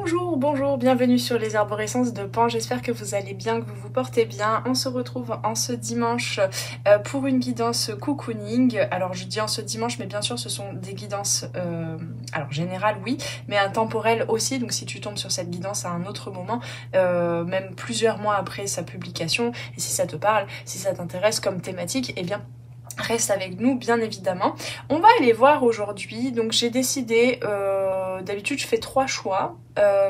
Bonjour, bonjour, bienvenue sur les arborescences de Pan, j'espère que vous allez bien, que vous vous portez bien. On se retrouve en ce dimanche pour une guidance cocooning. Alors je dis en ce dimanche, mais bien sûr ce sont des guidances, alors générales oui, mais intemporelles aussi. Donc si tu tombes sur cette guidance à un autre moment, même plusieurs mois après sa publication, et si ça te parle, si ça t'intéresse comme thématique, eh bien reste avec nous bien évidemment. On va aller voir aujourd'hui, donc j'ai décidé, d'habitude je fais 3 choix,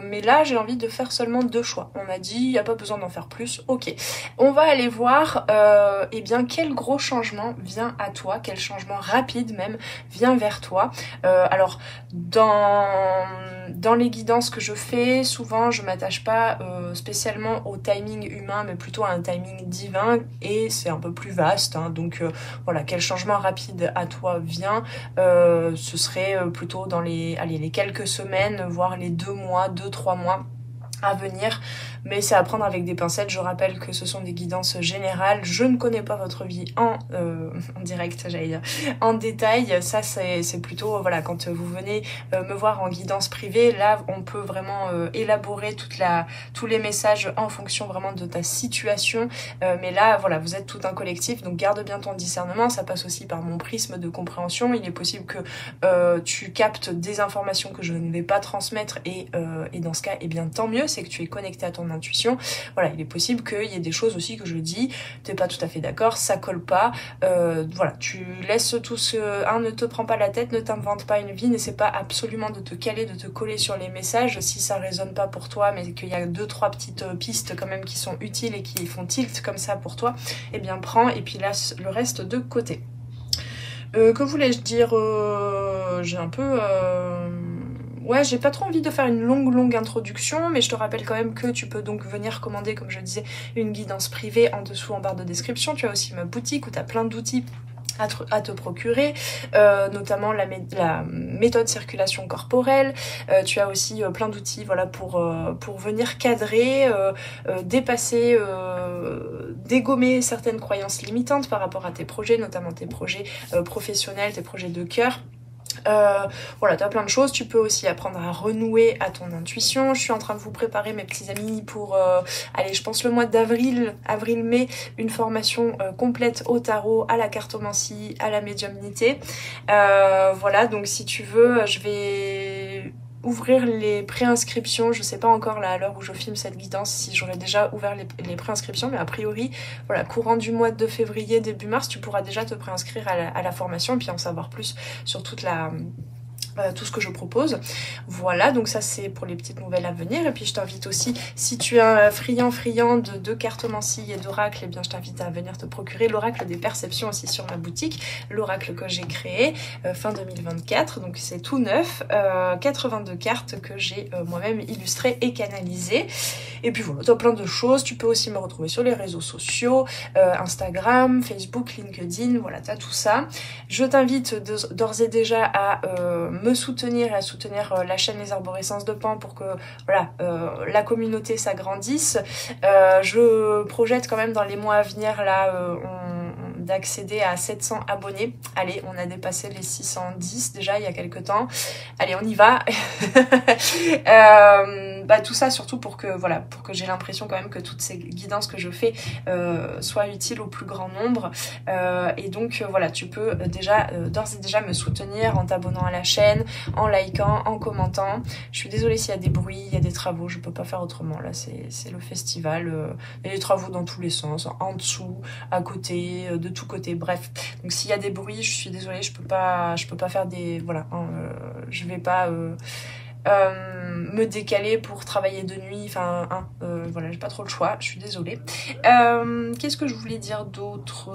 mais là j'ai envie de faire seulement 2 choix. On m'a dit il n'y a pas besoin d'en faire plus, ok. On va aller voir eh bien quel gros changement vient à toi, quel changement rapide même vient vers toi. Alors dans les guidances que je fais, souvent je m'attache pas spécialement au timing humain, mais plutôt à un timing divin, et c'est un peu plus vaste, hein, donc voilà, quel changement rapide à toi vient, ce serait plutôt dans les quelques semaines, voire les 2 mois, 2-3 mois à venir, mais c'est à prendre avec des pincettes. Je rappelle que ce sont des guidances générales, je ne connais pas votre vie en direct, j'allais dire, en détail. Ça c'est plutôt, voilà, quand vous venez me voir en guidance privée, là on peut vraiment élaborer tous les messages en fonction vraiment de ta situation, mais là voilà, vous êtes tout un collectif, donc garde bien ton discernement, ça passe aussi par mon prisme de compréhension. Il est possible que tu captes des informations que je ne vais pas transmettre, et dans ce cas, eh bien tant mieux, c'est que tu es connecté à ton intuition. Voilà, il est possible qu'il y ait des choses aussi que je dis, t'es pas tout à fait d'accord, ça colle pas, voilà, tu laisses tout ce... ne te prends pas la tête, ne t'invente pas une vie, n'essaie pas absolument de te caler, de te coller sur les messages. Si ça résonne pas pour toi, mais qu'il y a 2-3 petites pistes quand même qui sont utiles et qui font tilt comme ça pour toi, eh bien prends, et puis laisse le reste de côté. Que voulais-je dire, j'ai un peu... Ouais, j'ai pas trop envie de faire une longue introduction, mais je te rappelle quand même que tu peux donc venir commander, comme je disais, une guidance privée en dessous en barre de description. Tu as aussi ma boutique où tu as plein d'outils à te procurer, notamment la méthode circulation corporelle. Tu as aussi plein d'outils, voilà, pour venir cadrer, dépasser, dégommer certaines croyances limitantes par rapport à tes projets, notamment tes projets professionnels, tes projets de cœur. Voilà, tu as plein de choses. Tu peux aussi apprendre à renouer à ton intuition. Je suis en train de vous préparer, mes petits amis, pour allez, je pense le mois d'avril, avril-mai, une formation complète au tarot, à la cartomancie, à la médiumnité. Voilà, donc si tu veux, je vais ouvrir les préinscriptions. Je sais pas encore là à l'heure où je filme cette guidance si j'aurai déjà ouvert les préinscriptions, mais a priori voilà, courant du mois de février, début mars, tu pourras déjà te préinscrire à la formation et puis en savoir plus sur toute tout ce que je propose. Voilà, donc ça c'est pour les petites nouvelles à venir. Et puis je t'invite aussi, si tu es un friand de cartomancie et d'oracle, eh bien je t'invite à venir te procurer l'oracle des perceptions aussi sur ma boutique, l'oracle que j'ai créé fin 2024, donc c'est tout neuf, 82 cartes que j'ai moi-même illustrées et canalisées. Et puis voilà, tu as plein de choses. Tu peux aussi me retrouver sur les réseaux sociaux, Instagram, Facebook, LinkedIn, voilà, tu as tout ça. Je t'invite d'ores et déjà à me soutenir et à soutenir la chaîne Les Arborescences de Pan pour que voilà, la communauté s'agrandisse. Je projette quand même dans les mois à venir là, d'accéder à 700 abonnés. Allez, on a dépassé les 610 déjà il y a quelques temps. Allez, on y va. Tout ça surtout pour que voilà, pour que j'ai l'impression quand même que toutes ces guidances que je fais soient utiles au plus grand nombre. Et donc voilà, tu peux déjà d'ores et déjà me soutenir en t'abonnant à la chaîne, en likant, en commentant. Je suis désolée s'il y a des bruits, il y a des travaux, je peux pas faire autrement. Là, c'est le festival. Il y a des travaux dans tous les sens, en dessous, à côté, de tous côtés. Bref, donc s'il y a des bruits, je suis désolée, je peux pas faire des voilà. Je vais pas me décaler pour travailler de nuit, enfin voilà, j'ai pas trop le choix, je suis désolée. Qu'est-ce que je voulais dire d'autre?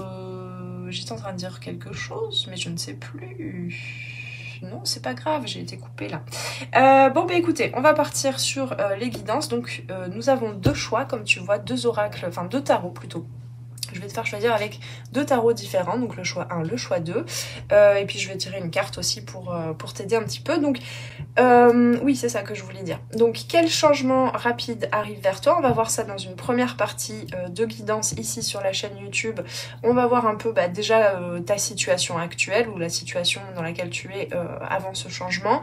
J'étais en train de dire quelque chose, mais je ne sais plus. Non, c'est pas grave, j'ai été coupée là. Bon, bah écoutez, on va partir sur les guidances. Donc, nous avons 2 choix, comme tu vois, 2 oracles, enfin 2 tarots plutôt. Je vais te faire choisir avec 2 tarots différents, donc le choix 1, le choix 2. Et puis je vais tirer une carte aussi pour t'aider un petit peu. Donc oui, c'est ça que je voulais dire. Donc quel changement rapide arrive vers toi? On va voir ça dans une première partie de guidance ici sur la chaîne YouTube. On va voir un peu déjà ta situation actuelle ou la situation dans laquelle tu es avant ce changement.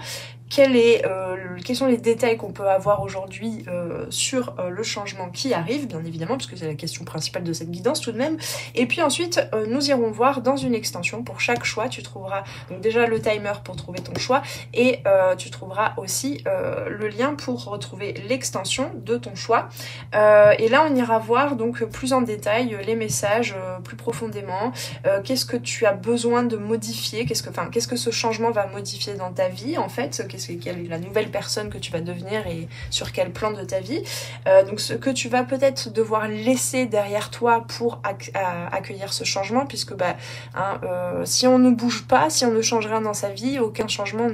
quels sont les détails qu'on peut avoir aujourd'hui sur le changement qui arrive, bien évidemment, parce que c'est la question principale de cette guidance tout de même. Et puis ensuite, nous irons voir dans une extension, pour chaque choix, tu trouveras donc déjà le timer pour trouver ton choix, et tu trouveras aussi le lien pour retrouver l'extension de ton choix. Et là, on ira voir donc plus en détail les messages plus profondément, qu'est-ce que tu as besoin de modifier, qu'est-ce que ce changement va modifier dans ta vie en fait, quelle est la nouvelle personne que tu vas devenir et sur quel plan de ta vie, donc ce que tu vas peut-être devoir laisser derrière toi pour accueillir ce changement, puisque si on ne bouge pas, si on ne change rien dans sa vie, aucun changement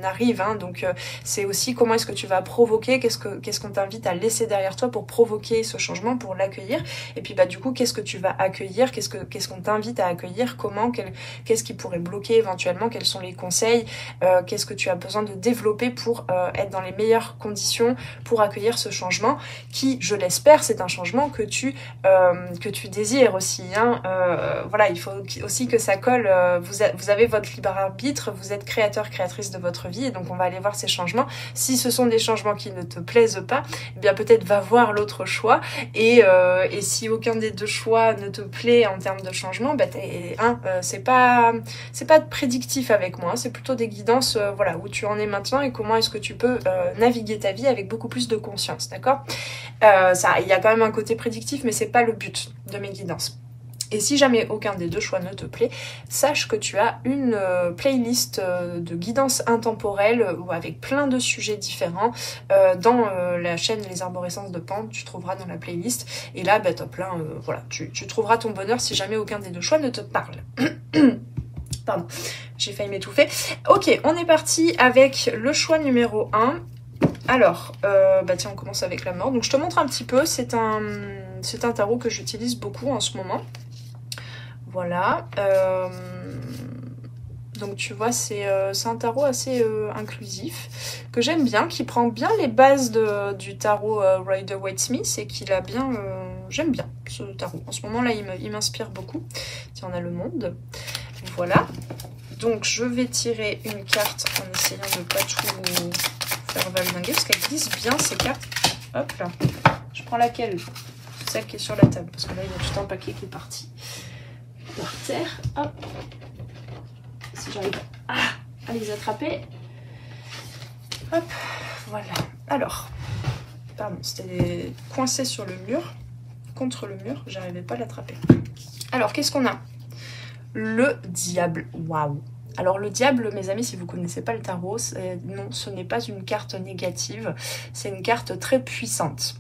n'arrive, hein. Donc c'est aussi comment est-ce que tu vas provoquer, qu'est-ce qu'on t'invite à laisser derrière toi pour provoquer ce changement, pour l'accueillir, et puis du coup qu'est-ce que tu vas accueillir, qu'est-ce qu'on t'invite à accueillir, qu'est-ce qui pourrait bloquer éventuellement, quels sont les conseils, qu'est-ce que tu as besoin de développer pour être dans les meilleures conditions pour accueillir ce changement qui, je l'espère, c'est un changement que tu désires aussi, hein. Voilà, il faut aussi que ça colle, vous avez votre libre arbitre, vous êtes créateur, créatrice de votre vie, et donc on va aller voir ces changements. Si ce sont des changements qui ne te plaisent pas, eh bien peut-être va voir l'autre choix, et si aucun des deux choix ne te plaît en termes de changement, c'est pas prédictif avec moi, c'est plutôt des guidances, voilà, où tu en es maintenant et comment est-ce que tu peux naviguer ta vie avec beaucoup plus de conscience, d'accord? Il y a quand même un côté prédictif, mais c'est pas le but de mes guidances. Et si jamais aucun des deux choix ne te plaît, sache que tu as une playlist de guidance intemporelle avec plein de sujets différents dans la chaîne Les Arborescences de Pan, tu trouveras dans la playlist. Et là, t'as plein, voilà, tu trouveras ton bonheur si jamais aucun des deux choix ne te parle. Pardon, j'ai failli m'étouffer. Ok, on est parti avec le choix numéro 1. Alors, tiens, on commence avec la mort. Donc je te montre un petit peu, c'est un tarot que j'utilise beaucoup en ce moment. Voilà. Donc tu vois, c'est un tarot assez inclusif, que j'aime bien, qui prend bien les bases du tarot Rider-Waite-Smith, et qu'il a bien... j'aime bien ce tarot. En ce moment-là, il m'inspire beaucoup. Tiens, on a le monde. Voilà. Donc je vais tirer une carte en essayant de ne pas tout faire valdinguer, parce qu'elle glisse bien ces cartes. Hop là. Je prends laquelle? Celle qui est sur la table, parce que là, il y a tout un paquet qui est parti par terre. Hop. Si j'arrive à les attraper. Hop. Voilà. Alors. Pardon, c'était coincé sur le mur. Contre le mur. J'arrivais pas à l'attraper. Alors, qu'est-ce qu'on a? Le diable. Waouh. Alors le diable, mes amis, si vous ne connaissez pas le tarot, non, ce n'est pas une carte négative, c'est une carte très puissante.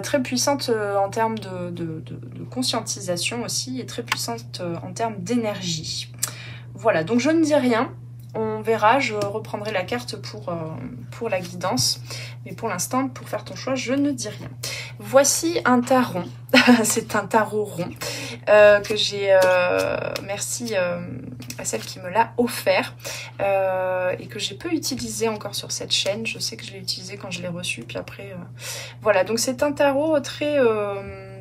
Très puissante en termes de conscientisation aussi, et très puissante en termes d'énergie. Voilà, donc je ne dis rien, on verra, je reprendrai la carte pour la guidance, mais pour l'instant, pour faire ton choix, je ne dis rien. Voici un tarot, c'est un tarot rond, que j'ai, merci à celle qui me l'a offert, et que j'ai peu utilisé encore sur cette chaîne. Je sais que je l'ai utilisé quand je l'ai reçu, puis après, voilà, donc c'est un tarot très,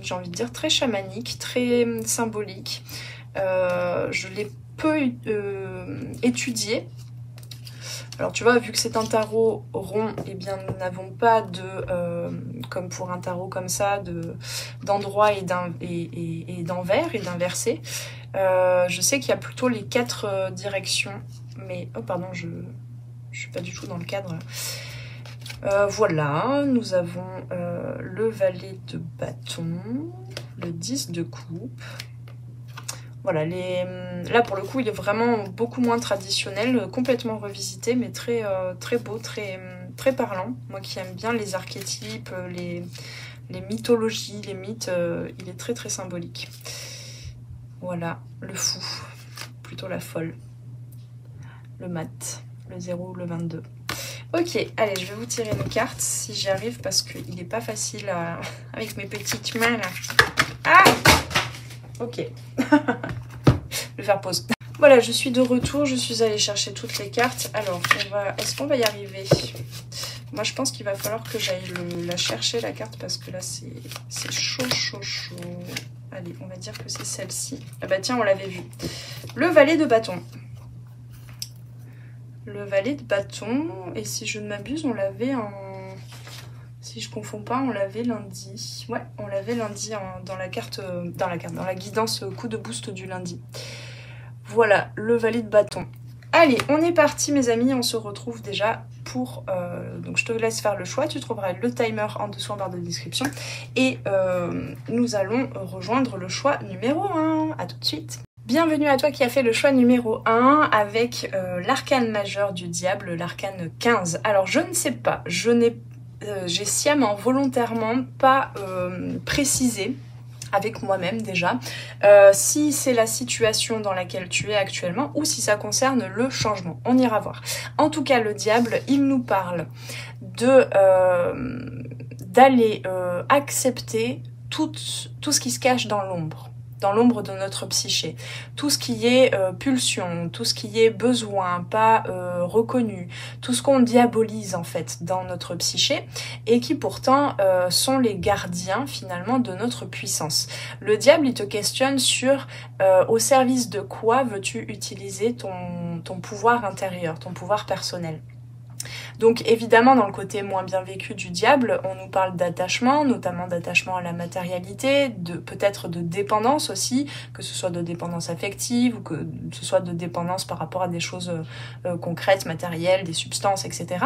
j'ai envie de dire, très chamanique, très symbolique. Je l'ai peu étudié. Alors tu vois, vu que c'est un tarot rond, eh bien nous n'avons pas comme pour un tarot comme ça, d'endroit et d'envers et d'inversé. Je sais qu'il y a plutôt les 4 directions, mais oh pardon, je suis pas du tout dans le cadre. Voilà, nous avons le valet de bâton, le 10 de coupe. Voilà, là pour le coup il est vraiment beaucoup moins traditionnel, complètement revisité, mais très, très beau, très, très parlant. Moi qui aime bien les archétypes, les mythologies, les mythes, il est très très symbolique. Voilà, le fou, plutôt la folle, le mat, le 0, le 22. Ok, allez, je vais vous tirer une carte si j'y arrive, parce qu'il n'est pas facile avec mes petites mains là. Ah! Ok. Je vais faire pause. Voilà, je suis de retour. Je suis allée chercher toutes les cartes. Alors, est-ce qu'on va y arriver? Moi, je pense qu'il va falloir que j'aille la chercher, la carte, parce que là, c'est chaud, chaud, chaud. Allez, on va dire que c'est celle-ci. Ah bah tiens, on l'avait vu. Le valet de bâton. le valet de bâton. Et si je ne m'abuse, on l'avait en... Si je confonds pas, on l'avait lundi. Ouais, on l'avait lundi dans la guidance coup de boost du lundi. Voilà, le valet de bâton. Allez, on est parti mes amis, on se retrouve déjà pour... donc je te laisse faire le choix, tu trouveras le timer en dessous en barre de description. Et nous allons rejoindre le choix numéro 1. À tout de suite. Bienvenue à toi qui a fait le choix numéro 1 avec l'arcane majeur du diable, l'arcane 15. Alors je ne sais pas, j'ai sciemment, volontairement pas précisé avec moi-même déjà, si c'est la situation dans laquelle tu es actuellement ou si ça concerne le changement. On ira voir. En tout cas, le diable, il nous parle d'aller accepter tout ce qui se cache dans l'ombre de notre psyché. Tout ce qui est pulsion, tout ce qui est besoin, pas reconnu, tout ce qu'on diabolise en fait dans notre psyché et qui pourtant sont les gardiens finalement de notre puissance. Le diable, il te questionne sur au service de quoi veux-tu utiliser ton pouvoir intérieur, ton pouvoir personnel. Donc évidemment, dans le côté moins bien vécu du diable, on nous parle d'attachement, notamment d'attachement à la matérialité, peut-être de dépendance aussi, que ce soit de dépendance affective ou que ce soit de dépendance par rapport à des choses concrètes, matérielles, des substances, etc.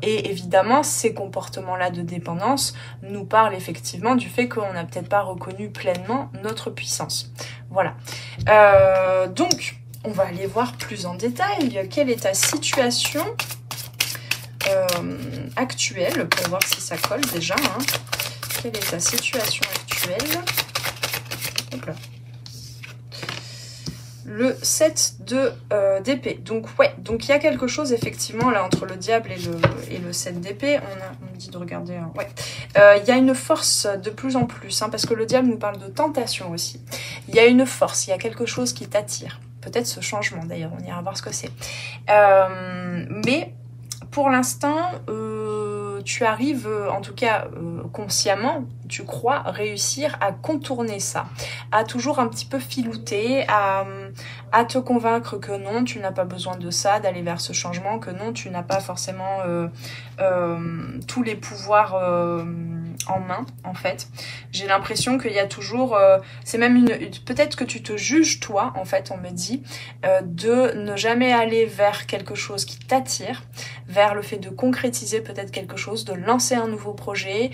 Et évidemment, ces comportements-là de dépendance nous parlent effectivement du fait qu'on n'a peut-être pas reconnu pleinement notre puissance. Voilà. Donc, on va aller voir plus en détail quelle est ta situation actuelle, pour voir si ça colle déjà. Hein. Quelle est ta situation actuelle? Hop là. Le 7 d'épée. Donc ouais, donc il y a quelque chose effectivement là entre le diable et le 7 d'épée. On me dit de regarder. Hein. Ouais. Il y a une force de plus en plus, hein, parce que le diable nous parle de tentation aussi. Il y a une force, il y a quelque chose qui t'attire. Peut-être ce changement d'ailleurs, on ira voir ce que c'est. Mais pour l'instant, tu arrives, en tout cas consciemment, tu crois réussir à contourner ça, à toujours un petit peu filouter, à te convaincre que non, tu n'as pas besoin de ça, d'aller vers ce changement, que non, tu n'as pas forcément tous les pouvoirs en main, en fait. J'ai l'impression qu'il y a toujours... c'est même peut-être que tu te juges, toi, en fait, on me dit, de ne jamais aller vers quelque chose qui t'attire, vers le fait de concrétiser peut-être quelque chose, de lancer un nouveau projet,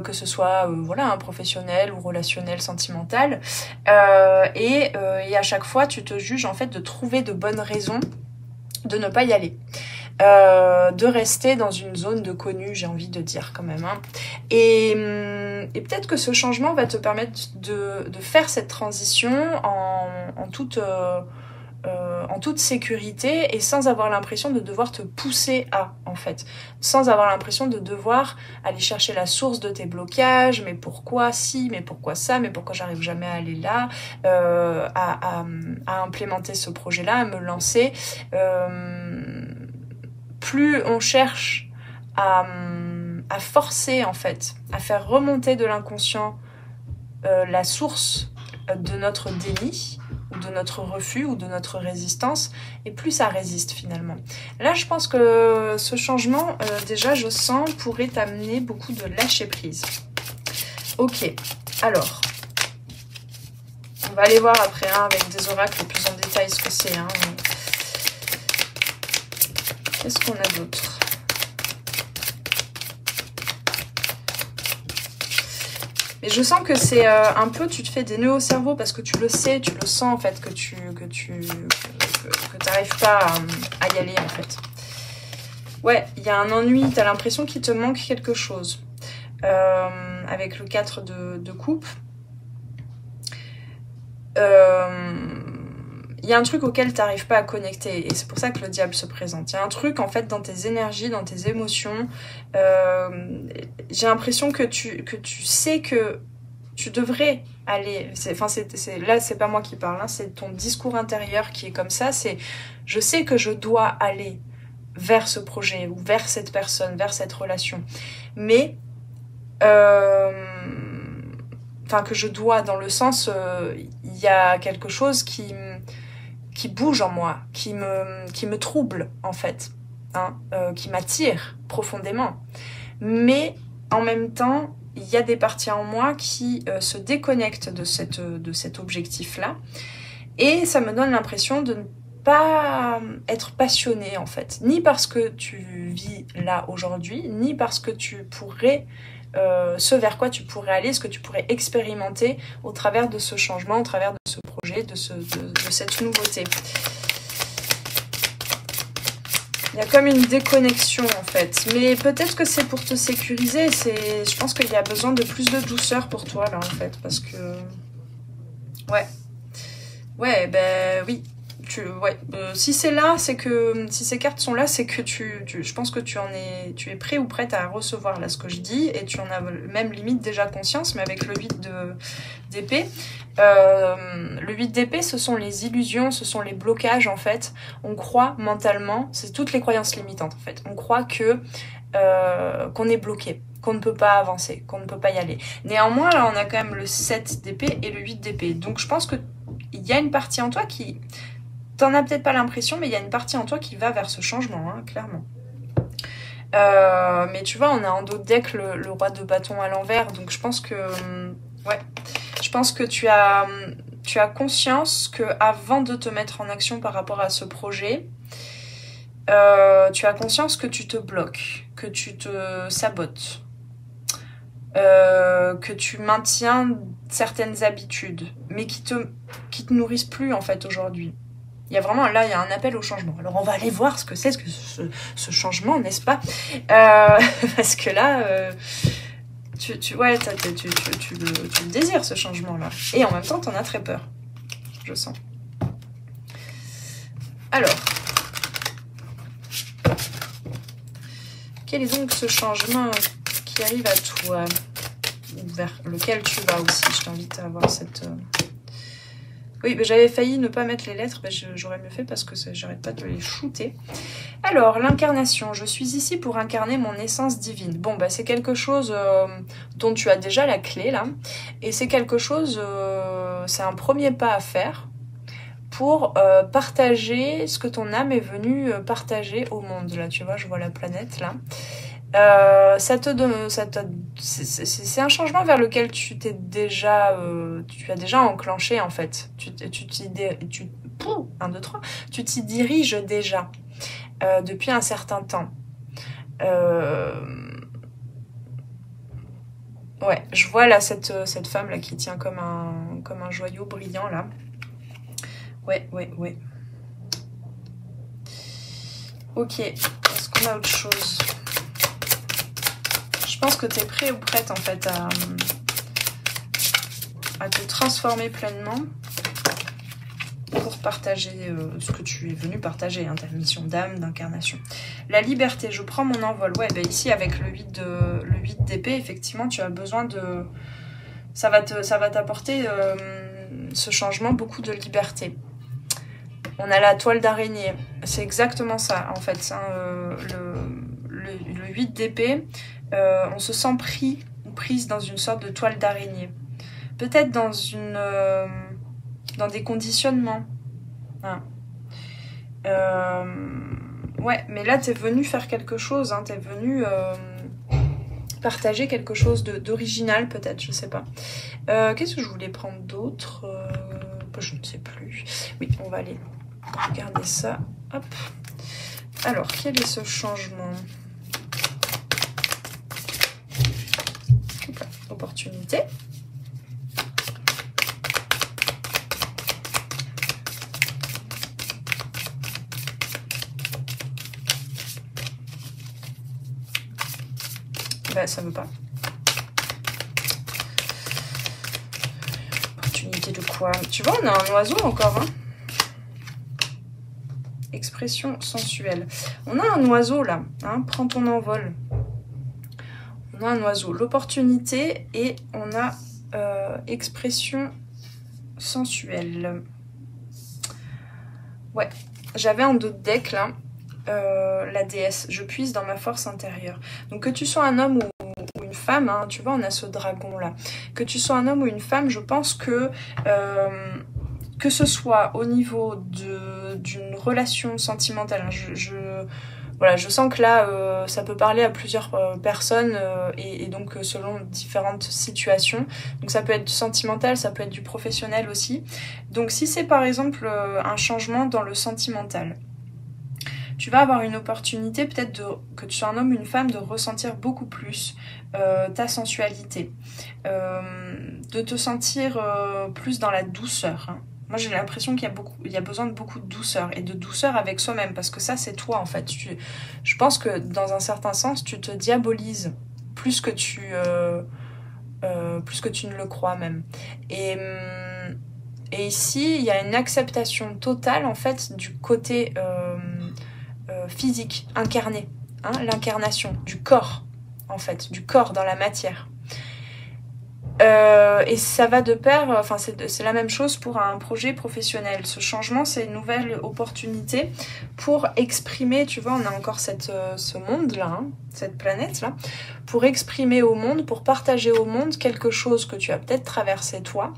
que ce soit voilà, un professionnel ou relationnel, sentimental. Et à chaque fois, tu te juges, en fait, de trouver de bonnes raisons de ne pas y aller. De rester dans une zone de connu, j'ai envie de dire quand même. Hein. Et peut-être que ce changement va te permettre de faire cette transition en toute sécurité et sans avoir l'impression de devoir te pousser en fait. Sans avoir l'impression de devoir aller chercher la source de tes blocages, mais pourquoi si, mais pourquoi ça, mais pourquoi j'arrive jamais à aller là, à implémenter ce projet-là, à me lancer. Plus on cherche à forcer en fait, à faire remonter de l'inconscient la source de notre déni, ou de notre refus, ou de notre résistance, et plus ça résiste finalement. Là, je pense que ce changement, déjà, je sens, pourrait t'amener beaucoup de lâcher prise. Ok, alors, on va aller voir après, hein, avec des oracles plus en détail ce que c'est. Hein. Qu'est-ce qu'on a d'autre? Mais je sens que c'est un peu, tu te fais des nœuds au cerveau parce que tu le sais, tu le sens en fait, que tu n'arrives pas à y aller en fait. Ouais, il y a un ennui, tu as l'impression qu'il te manque quelque chose. Avec le 4 de coupe. Il y a un truc auquel tu n'arrives pas à connecter et c'est pour ça que le diable se présente. Il y a un truc en fait dans tes énergies, dans tes émotions. J'ai l'impression que tu sais que tu devrais aller... Là, c'est pas moi qui parle, hein, c'est ton discours intérieur qui est comme ça. C'est je sais que je dois aller vers ce projet ou vers cette personne, vers cette relation. Mais... Enfin, que je dois dans le sens... Il y a quelque chose qui qui bouge en moi, qui me trouble en fait, hein, qui m'attire profondément. Mais en même temps, il y a des parties en moi qui se déconnectent de cet objectif-là. Et ça me donne l'impression de ne pas être passionnée en fait. Ni parce que tu vis là aujourd'hui, ni parce que tu pourrais, ce vers quoi tu pourrais aller, ce que tu pourrais expérimenter au travers de ce changement, au travers de ce projet, de cette nouveauté. Il y a comme une déconnexion en fait, mais peut-être que c'est pour te sécuriser. Je pense qu'il y a besoin de plus de douceur pour toi là en fait, parce que ouais, ben oui. Si c'est là, c'est que si ces cartes sont là, c'est que je pense que tu es prêt ou prête à recevoir là ce que je dis, et tu en as même limite déjà conscience. Mais avec le 8 d'épée, le 8 d'épée, ce sont les illusions, ce sont les blocages en fait. On croit mentalement, c'est toutes les croyances limitantes en fait. On croit que qu'on est bloqué, qu'on ne peut pas avancer, qu'on ne peut pas y aller. Néanmoins, là, on a quand même le 7 d'épée et le 8 d'épée. Donc je pense que il y a une partie en toi qui... T'en as peut-être pas l'impression, mais il y a une partie en toi qui va vers ce changement, hein, clairement. Mais tu vois, on a en dos de deck le roi de bâton à l'envers, donc je pense que... ouais, je pense que tu as conscience que avant de te mettre en action par rapport à ce projet, tu as conscience que tu te bloques, que tu te sabotes, que tu maintiens certaines habitudes, mais qui te nourrissent plus en fait aujourd'hui. Il y a vraiment, là, il y a un appel au changement. Alors, on va aller voir ce que c'est, ce changement, n'est-ce pas? Parce que là, tu le désires, ce changement-là. Et en même temps, t'en as très peur. Je sens. Alors. Quel est donc ce changement qui arrive à toi? Ou vers lequel tu vas aussi? Je t'invite à avoir cette... Oui, bah, j'avais failli ne pas mettre les lettres, bah, j'aurais mieux fait parce que j'arrête pas de les shooter. Alors, l'incarnation. Je suis ici pour incarner mon essence divine. Bon, bah c'est quelque chose dont tu as déjà la clé, là. Et c'est quelque chose, c'est un premier pas à faire pour partager ce que ton âme est venue partager au monde. Là, tu vois, je vois la planète, là. C'est un changement vers lequel tu as déjà enclenché en fait. Tu t'y diriges déjà depuis un certain temps. Ouais, je vois là cette femme là qui tient comme un joyau brillant là. Ouais. Ok, est-ce qu'on a autre chose? Je pense que tu es prêt ou prête en fait à te transformer pleinement pour partager ce que tu es venu partager, hein, ta mission d'âme, d'incarnation. La liberté, je prends mon envol. Ouais, bah ici avec le 8 d'épée, effectivement, tu as besoin de... Ça va t'apporter ce changement, beaucoup de liberté. On a la toile d'araignée. C'est exactement ça, en fait. Hein, le 8 d'épée... on se sent pris ou prise dans une sorte de toile d'araignée. Peut-être dans des conditionnements. Hein. Ouais, mais là, t'es venu faire quelque chose. Hein, t'es venu partager quelque chose d'original, peut-être, je sais pas. Qu'est-ce que je voulais prendre d'autre? Je ne sais plus. Oui, on va aller regarder ça. Hop. Alors, quel est ce changement? Opportunité. Bah, ça veut pas. Opportunité de quoi? Tu vois, on a un oiseau encore, hein. Expression sensuelle. On a un oiseau là, hein. Prends ton envol. On a un oiseau, l'opportunité, et on a expression sensuelle. Ouais, j'avais un dos de deck là, la déesse. Je puise dans ma force intérieure. Donc que tu sois un homme ou une femme, hein, tu vois, on a ce dragon là. Que tu sois un homme ou une femme, je pense que que ce soit au niveau d'une relation sentimentale, hein, voilà, je sens que là, ça peut parler à plusieurs personnes et donc selon différentes situations. Donc ça peut être du sentimental, ça peut être du professionnel aussi. Donc si c'est par exemple un changement dans le sentimental, tu vas avoir une opportunité peut-être que tu sois un homme ou une femme de ressentir beaucoup plus ta sensualité, de te sentir plus dans la douceur, hein. Moi j'ai l'impression qu'il y a besoin de beaucoup de douceur et de douceur avec soi-même parce que ça c'est toi en fait. Je pense que dans un certain sens tu te diabolises plus que tu ne le crois même. Et ici il y a une acceptation totale en fait du côté physique, incarné, hein, l'incarnation du corps en fait, du corps dans la matière. Et ça va de pair, enfin c'est la même chose pour un projet professionnel. Ce changement, c'est une nouvelle opportunité pour exprimer, tu vois, on a encore ce monde-là, hein, cette planète-là, pour exprimer au monde, pour partager au monde quelque chose que tu as peut-être traversé toi,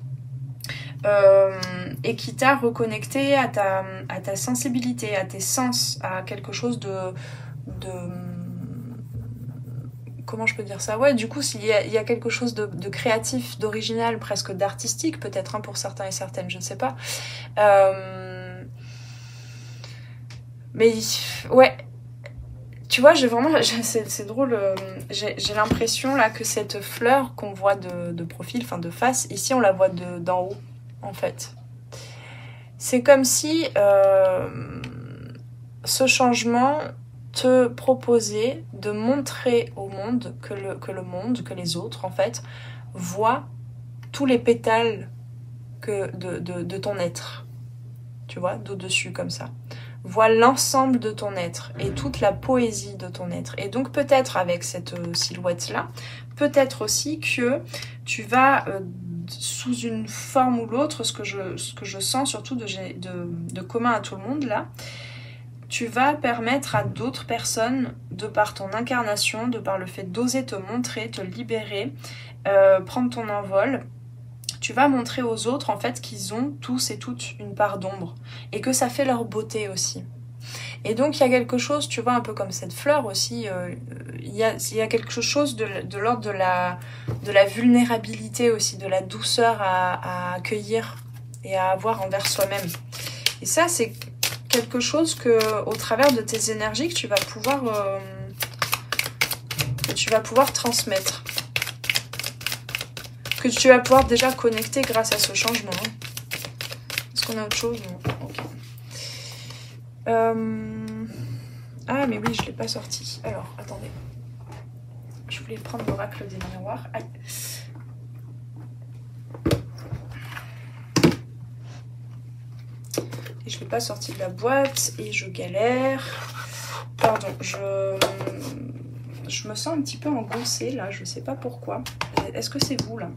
et qui t'a reconnecté à ta sensibilité, à tes sens, à quelque chose de comment je peux dire ça? Ouais, du coup, il y a quelque chose de créatif, d'original, presque d'artistique, peut-être, hein, pour certains et certaines, je ne sais pas. Mais, ouais, tu vois, c'est drôle, j'ai l'impression, là, que cette fleur qu'on voit de profil, enfin de face, ici, on la voit d'en haut, en fait. C'est comme si ce changement te proposer de montrer au monde que les autres en fait voient tous les pétales de ton être, tu vois, d'au-dessus comme ça, voient l'ensemble de ton être et toute la poésie de ton être. Et donc peut-être avec cette silhouette là, peut-être aussi que tu vas sous une forme ou l'autre, ce que je sens surtout de commun à tout le monde là, tu vas permettre à d'autres personnes, de par ton incarnation, de par le fait d'oser te montrer, te libérer, prendre ton envol, tu vas montrer aux autres en fait qu'ils ont tous et toutes une part d'ombre et que ça fait leur beauté aussi. Et donc il y a quelque chose, tu vois, un peu comme cette fleur aussi, il y a quelque chose de l'ordre de la vulnérabilité aussi, de la douceur à accueillir et à avoir envers soi-même. Et ça, c'est quelque chose que, au travers de tes énergies, que tu vas pouvoir transmettre, que tu vas pouvoir déjà connecter grâce à ce changement. Est-ce qu'on a autre chose? Non. Okay. Ah mais oui, je l'ai pas sorti. Alors attendez, je voulais prendre l'oracle des miroirs. Aïe. Et je l'ai pas sorti de la boîte et je galère. Pardon, je me sens un petit peu engoncée là, je sais pas pourquoi. Est-ce que c'est vous là?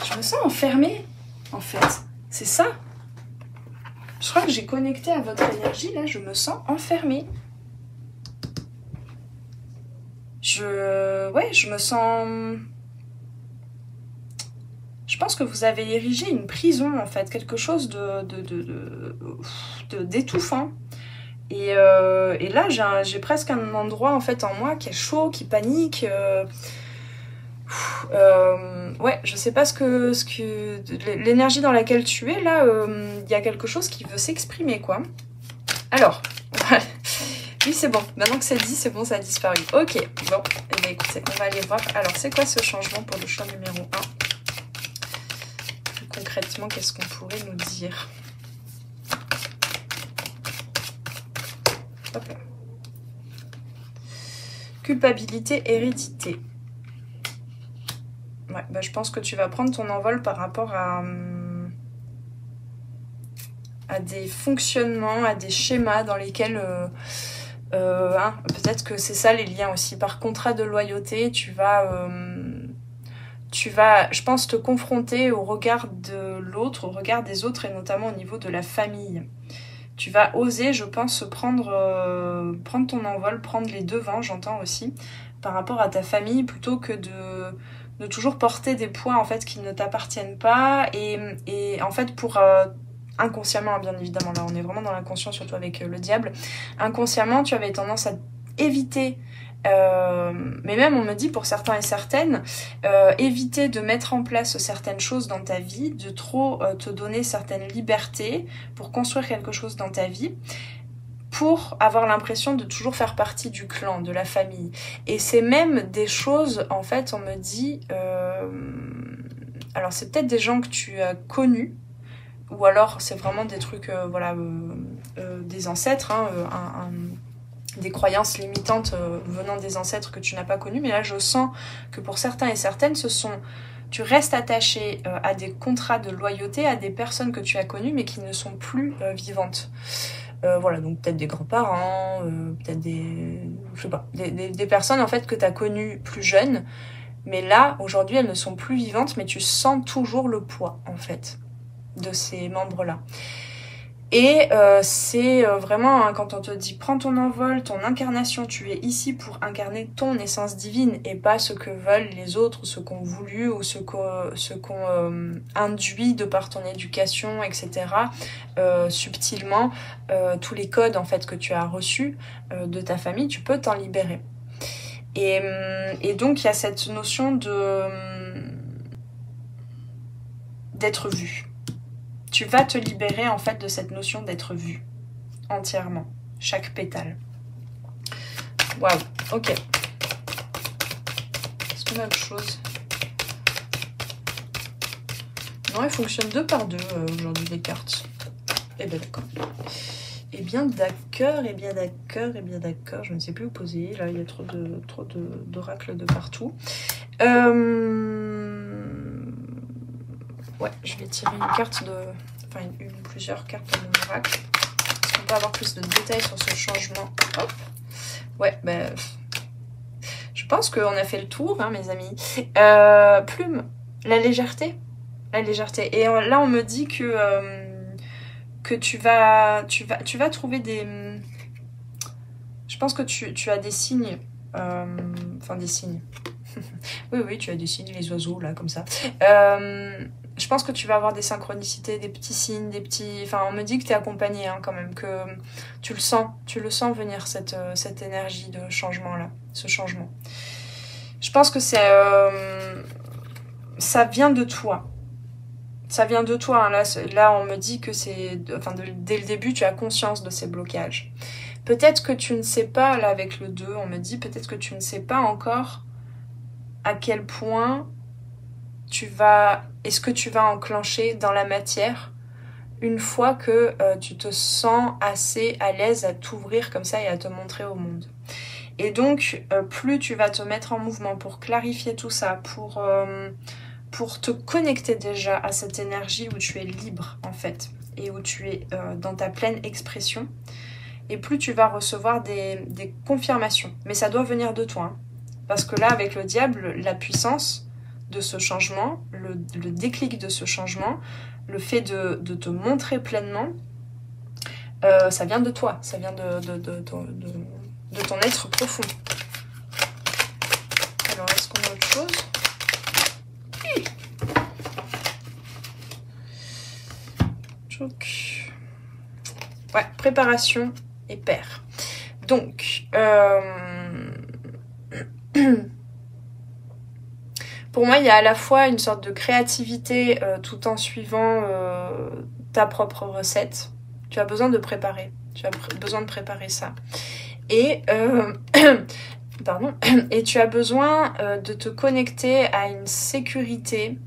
Je me sens enfermée en fait, c'est ça. Je crois que j'ai connecté à votre énergie là, je me sens enfermée. Ouais, je me sens... Je pense que vous avez érigé une prison en fait, quelque chose d'étouffant. Et là, j'ai presque un endroit en fait en moi qui est chaud, qui panique. Ouais, je sais pas l'énergie dans laquelle tu es là. Il y a quelque chose qui veut s'exprimer quoi. Alors, oui c'est bon. Maintenant que c'est dit, c'est bon, ça a disparu. Ok, bon. Eh bien, écoutez, on va aller voir. Alors, c'est quoi ce changement pour le choix numéro 1? Concrètement, qu'est-ce qu'on pourrait nous dire? Hop là. Culpabilité, hérédité. Ouais, bah, je pense que tu vas prendre ton envol par rapport à des fonctionnements, à des schémas dans lesquels... hein, peut-être que c'est ça les liens aussi. Par contrat de loyauté, tu vas, je pense, te confronter au regard de l'autre, au regard des autres et notamment au niveau de la famille. Tu vas oser, je pense, prendre ton envol, prendre les devants, j'entends aussi, par rapport à ta famille, plutôt que de toujours porter des poids en fait qui ne t'appartiennent pas et en fait pour inconsciemment bien évidemment, là on est vraiment dans l'inconscient surtout avec le diable, inconsciemment tu avais tendance à éviter mais même on me dit pour certains et certaines éviter de mettre en place certaines choses dans ta vie, de trop te donner certaines libertés pour construire quelque chose dans ta vie, pour avoir l'impression de toujours faire partie du clan, de la famille. Et c'est même des choses, en fait, on me dit... alors, c'est peut-être des gens que tu as connus, ou alors c'est vraiment des trucs, des ancêtres, hein, des croyances limitantes venant des ancêtres que tu n'as pas connus. Mais là, je sens que pour certains et certaines, tu restes attaché à des contrats de loyauté, à des personnes que tu as connues, mais qui ne sont plus vivantes. Voilà, donc peut-être des grands-parents, peut-être je sais pas, des personnes en fait que tu as connues plus jeunes, mais là, aujourd'hui, elles ne sont plus vivantes, mais tu sens toujours le poids, en fait, de ces membres-là. Et c'est vraiment, hein, quand on te dit prends ton envol, ton incarnation, tu es ici pour incarner ton essence divine et pas ce que veulent les autres, ce qu'ont voulu ou ce qu'on induit de par ton éducation, etc. Subtilement, tous les codes en fait que tu as reçus de ta famille, tu peux t'en libérer. Et donc il y a cette notion d'être vu. Tu vas te libérer en fait de cette notion d'être vu entièrement, chaque pétale. Waouh, ok. Est-ce qu'on a autre chose? Non, elles fonctionnent 2 par 2 aujourd'hui les cartes. Eh bien d'accord. Eh bien d'accord, eh bien d'accord, eh bien d'accord. Je ne sais plus où poser. Là, il y a trop d'oracles de partout. Ouais, je vais tirer une carte enfin une ou plusieurs cartes de mon oracle. Est-ce qu'on peut avoir plus de détails sur ce changement? Hop. Ouais, ben... je pense qu'on a fait le tour, hein, mes amis. Plume, la légèreté. La légèreté. Et là, on me dit que tu vas trouver des... Je pense que tu as des signes. Enfin, des signes. Oui, tu as des signes, les oiseaux, là, comme ça. Je pense que tu vas avoir des synchronicités, des petits signes, des petits... Enfin, on me dit que tu es accompagné, hein, quand même, que tu le sens venir, cette énergie de changement-là, ce changement. Je pense que c'est... ça vient de toi. Ça vient de toi, hein. Là, on me dit que c'est... Enfin, dès le début, tu as conscience de ces blocages. Peut-être que tu ne sais pas, là, avec le 2, on me dit, peut-être que tu ne sais pas encore à quel point est-ce que tu vas enclencher dans la matière une fois que tu te sens assez à l'aise à t'ouvrir comme ça et à te montrer au monde. Et donc, plus tu vas te mettre en mouvement pour clarifier tout ça, pour te connecter déjà à cette énergie où tu es libre en fait, et où tu es dans ta pleine expression, et plus tu vas recevoir des confirmations. Mais ça doit venir de toi, hein. Parce que là, avec le diable, la puissance de ce changement, le déclic de ce changement, le fait de te montrer pleinement, ça vient de toi, ça vient de ton être profond. Alors, est-ce qu'on a autre chose? Ouais, préparation et paire. Donc, pour moi, il y a à la fois une sorte de créativité tout en suivant ta propre recette. Tu as besoin de préparer. Tu as besoin de préparer ça. Et, pardon. Et tu as besoin de te connecter à une sécurité,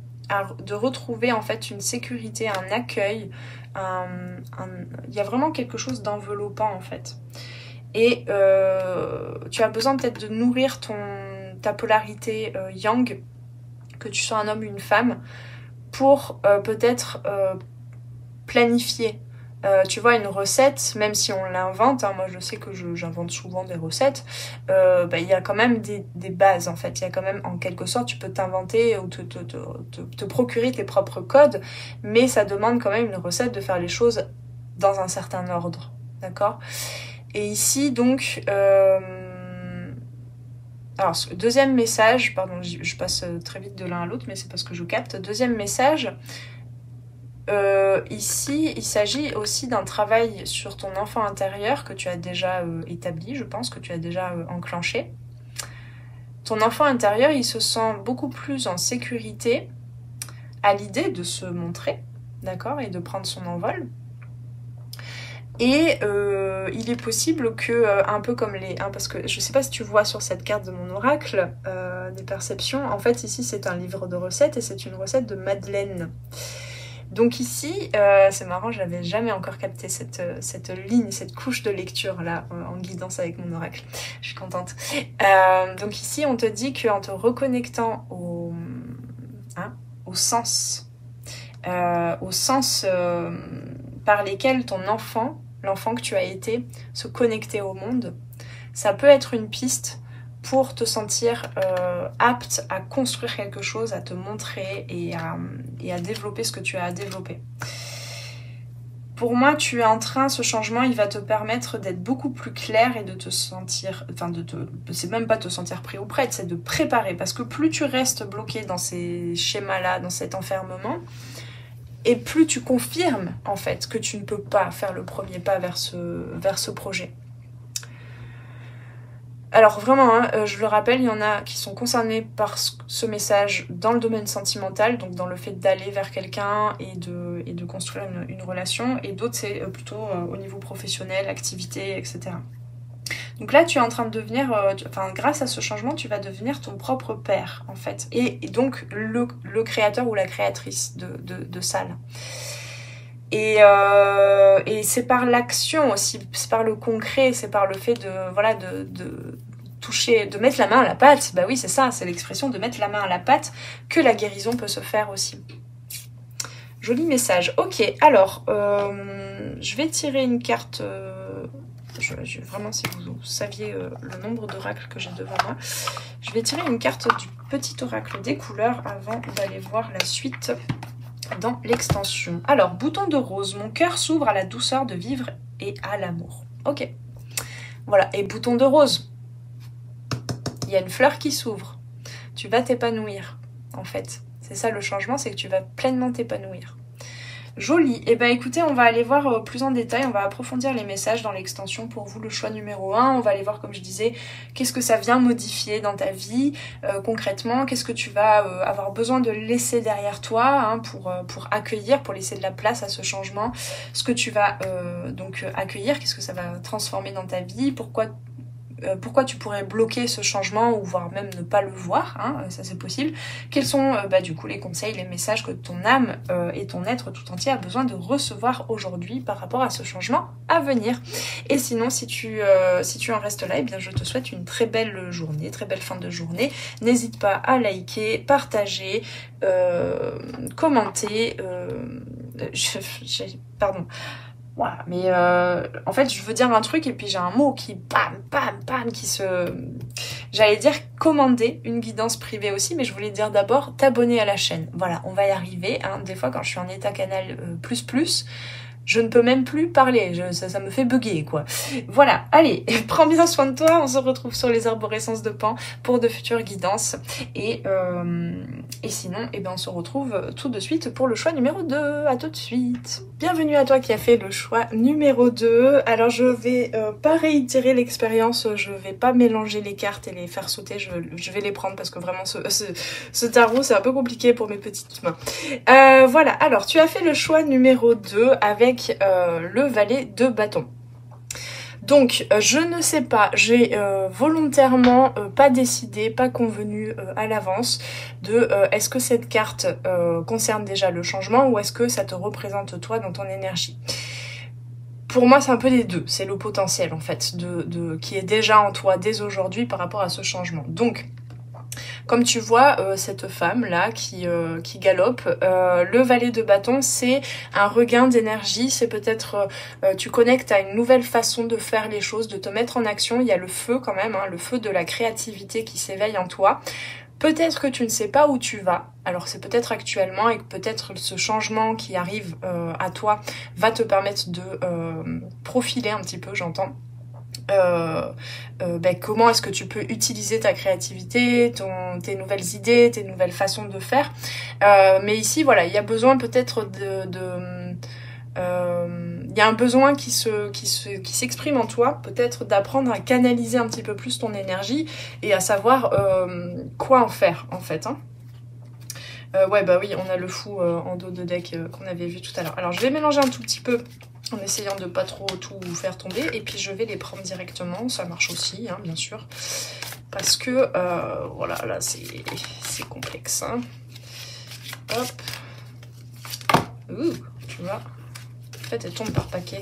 de retrouver en fait une sécurité, un accueil. Il y a vraiment quelque chose d'enveloppant en fait. Et tu as besoin peut-être de nourrir ta polarité yang, que tu sois un homme ou une femme, pour peut-être planifier. Tu vois, une recette, même si on l'invente, hein, moi je sais que j'invente souvent des recettes, il y a quand même des bases en fait. Il y a quand même, en quelque sorte, tu peux t'inventer ou te procurer tes propres codes, mais ça demande quand même une recette de faire les choses dans un certain ordre, d'accord? Et ici, donc, Alors, deuxième message, pardon, je passe très vite de l'un à l'autre, mais c'est parce que je capte. Deuxième message, ici, il s'agit aussi d'un travail sur ton enfant intérieur que tu as déjà établi, je pense, que tu as déjà enclenché. Ton enfant intérieur, il se sent beaucoup plus en sécurité à l'idée de se montrer, d'accord, et de prendre son envol. Et il est possible que, un peu comme parce que je sais pas si tu vois sur cette carte de mon oracle des perceptions, en fait ici c'est un livre de recettes et c'est une recette de Madeleine. Donc ici, c'est marrant, je n'avais jamais encore capté cette ligne, cette couche de lecture là, en guidance avec mon oracle. Je suis contente. Donc ici, on te dit qu'en te reconnectant au sens, par lesquels ton enfant, l'enfant que tu as été, se connecter au monde, ça peut être une piste pour te sentir apte à construire quelque chose, à te montrer et à développer ce que tu as à développer. Pour moi, tu es en train, ce changement, il va te permettre d'être beaucoup plus clair et de te sentir, c'est même pas te sentir prêt ou prête, c'est de préparer. Parce que plus tu restes bloqué dans ces schémas-là, dans cet enfermement, et plus tu confirmes, en fait, que tu ne peux pas faire le premier pas vers ce projet. Alors vraiment, hein, je le rappelle, il y en a qui sont concernés par ce message dans le domaine sentimental, donc dans le fait d'aller vers quelqu'un et de construire une relation, et d'autres c'est plutôt au niveau professionnel, activité, etc. Donc là, tu es en train de devenir, grâce à ce changement, tu vas devenir ton propre père, en fait, et donc le créateur ou la créatrice de ça là. Et c'est par l'action aussi, c'est par le concret, c'est par le fait de toucher, de mettre la main à la pâte. Bah oui, c'est ça, c'est l'expression de mettre la main à la pâte que la guérison peut se faire aussi. Joli message. Ok, alors, je vais tirer une carte. Vraiment, si vous saviez le nombre d'oracles que j'ai devant moi, je vais tirer une carte du petit oracle des couleurs avant d'aller voir la suite dans l'extension. Alors, bouton de rose, mon cœur s'ouvre à la douceur de vivre et à l'amour. Ok. Voilà, et bouton de rose. Il y a une fleur qui s'ouvre. Tu vas t'épanouir, en fait. C'est ça le changement, c'est que tu vas pleinement t'épanouir. Joli. Eh bien écoutez, on va aller voir plus en détail, on va approfondir les messages dans l'extension pour vous, le choix numéro 1. On va aller voir, comme je disais, qu'est-ce que ça vient modifier dans ta vie, concrètement, qu'est-ce que tu vas avoir besoin de laisser derrière toi hein, pour accueillir, pour laisser de la place à ce changement, ce que tu vas donc accueillir, qu'est-ce que ça va transformer dans ta vie, pourquoi tu pourrais bloquer ce changement ou voire même ne pas le voir, hein, ça c'est possible. Quels sont du coup les conseils, les messages que ton âme et ton être tout entier a besoin de recevoir aujourd'hui par rapport à ce changement à venir. Et sinon, si tu en restes là, eh bien je te souhaite une très belle journée, très belle fin de journée. N'hésite pas à liker, partager, commenter. Pardon. Voilà, mais en fait je veux dire un truc et puis j'ai un mot qui bam qui se... J'allais dire commander une guidance privée aussi, mais je voulais dire d'abord t'abonner à la chaîne. Voilà, on va y arriver, hein. Des fois quand je suis en état canal plus, je ne peux même plus parler, ça me fait bugger quoi. Voilà, allez, prends bien soin de toi, on se retrouve sur les arborescences de Pan pour de futures guidances. Et sinon, eh ben, on se retrouve tout de suite pour le choix numéro 2. À tout de suite. Bienvenue à toi qui a fait le choix numéro 2. Alors je vais pas réitérer l'expérience, je vais pas mélanger les cartes et les faire sauter, je vais les prendre parce que vraiment ce tarot c'est un peu compliqué pour mes petites mains. Voilà, alors tu as fait le choix numéro 2 avec le valet de bâton. Donc, je ne sais pas, j'ai volontairement pas décidé, pas convenu à l'avance de est-ce que cette carte concerne déjà le changement ou est-ce que ça te représente toi dans ton énergie. Pour moi, c'est un peu des deux, c'est le potentiel en fait qui est déjà en toi dès aujourd'hui par rapport à ce changement. Donc, comme tu vois, cette femme-là qui galope, le valet de bâton, c'est un regain d'énergie, c'est peut-être, tu connectes à une nouvelle façon de faire les choses, de te mettre en action. Il y a le feu quand même, hein, le feu de la créativité qui s'éveille en toi. Peut-être que tu ne sais pas où tu vas, alors c'est peut-être actuellement et que peut-être ce changement qui arrive à toi va te permettre de profiler un petit peu, j'entends. comment est-ce que tu peux utiliser ta créativité, tes nouvelles idées, tes nouvelles façons de faire. Mais ici, voilà, il y a besoin peut-être il y a un besoin qui s'exprime en toi, peut-être d'apprendre à canaliser un petit peu plus ton énergie et à savoir quoi en faire, en fait. Hein. Ouais, bah oui, on a le fou en dos de deck qu'on avait vu tout à l'heure. Alors, je vais mélanger un tout petit peu en essayant de pas trop tout faire tomber. Et puis, je vais les prendre directement. Ça marche aussi, hein, bien sûr. Parce que, voilà, là, c'est complexe. Hein. Hop. Ouh, tu vois. En fait, elle tombe par paquet.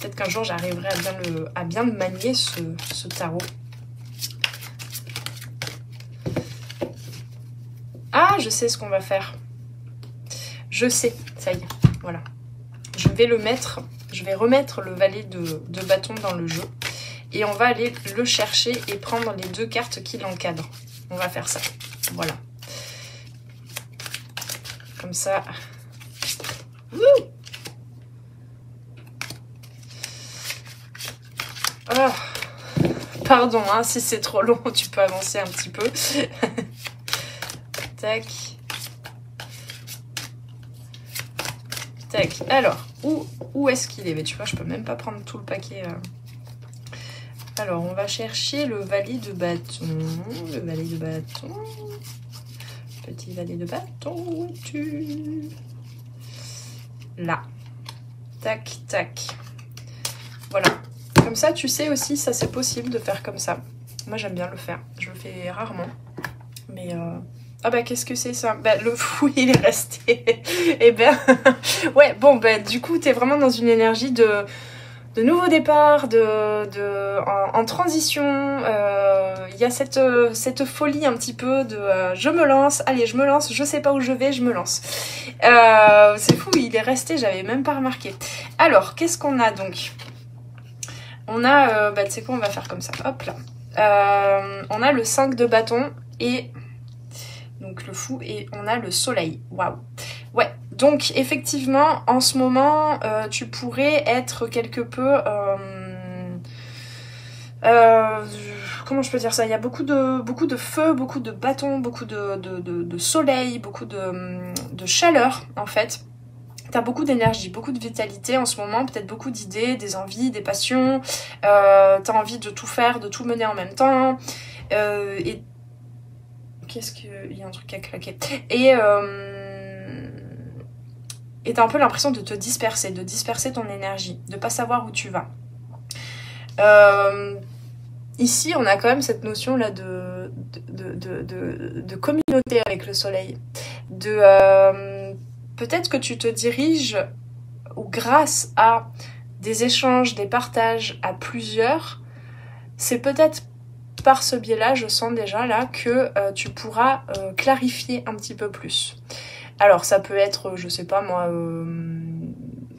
Peut-être qu'un jour, j'arriverai à bien le manier, ce tarot. Ah, je sais ce qu'on va faire. Je sais, ça y est, voilà. Je vais remettre le valet de bâton dans le jeu. Et on va aller le chercher et prendre les 2 cartes qui l'encadrent. On va faire ça, voilà. Comme ça. Wouh! Oh. Pardon, hein, si c'est trop long, tu peux avancer un petit peu. Tac. Tac. Alors, où est-ce qu'il est? Mais tu vois, je peux même pas prendre tout le paquet. Alors, on va chercher le valet de bâton. Le valet de bâton. Petit valet de bâton, où es-tu? Là. Tac, tac. Voilà. Comme ça, tu sais aussi, ça c'est possible de faire comme ça. Moi, j'aime bien le faire. Je le fais rarement. Mais... Ah bah qu'est-ce que c'est ça? Bah le fou il est resté. Et ben ouais bon bah du coup t'es vraiment dans une énergie de nouveau départ, en transition. Il y a cette folie un petit peu de je me lance, allez je me lance, je sais pas où je vais, je me lance. C'est fou, il est resté, j'avais même pas remarqué. Alors qu'est-ce qu'on a donc? On a bah tu sais quoi, on va faire comme ça. Hop là. On a le 5 de bâton et donc le fou, et on a le soleil. Waouh. Ouais, donc effectivement, en ce moment, tu pourrais être quelque peu... comment je peux dire ça? Il y a beaucoup de feu, beaucoup de bâtons, beaucoup de soleil, beaucoup de chaleur, en fait. T'as beaucoup d'énergie, beaucoup de vitalité en ce moment, peut-être beaucoup d'idées, des envies, des passions. T'as envie de tout faire, de tout mener en même temps. Et qu'est-ce que... Il y a un truc qui a claqué. Et t'as un peu l'impression de te disperser, de disperser ton énergie, de pas savoir où tu vas. Ici, on a quand même cette notion là de communauté avec le soleil. Peut-être que tu te diriges, ou grâce à des échanges, des partages à plusieurs, c'est peut-être par ce biais-là, je sens déjà là que tu pourras clarifier un petit peu plus. Alors ça peut être, je sais pas moi,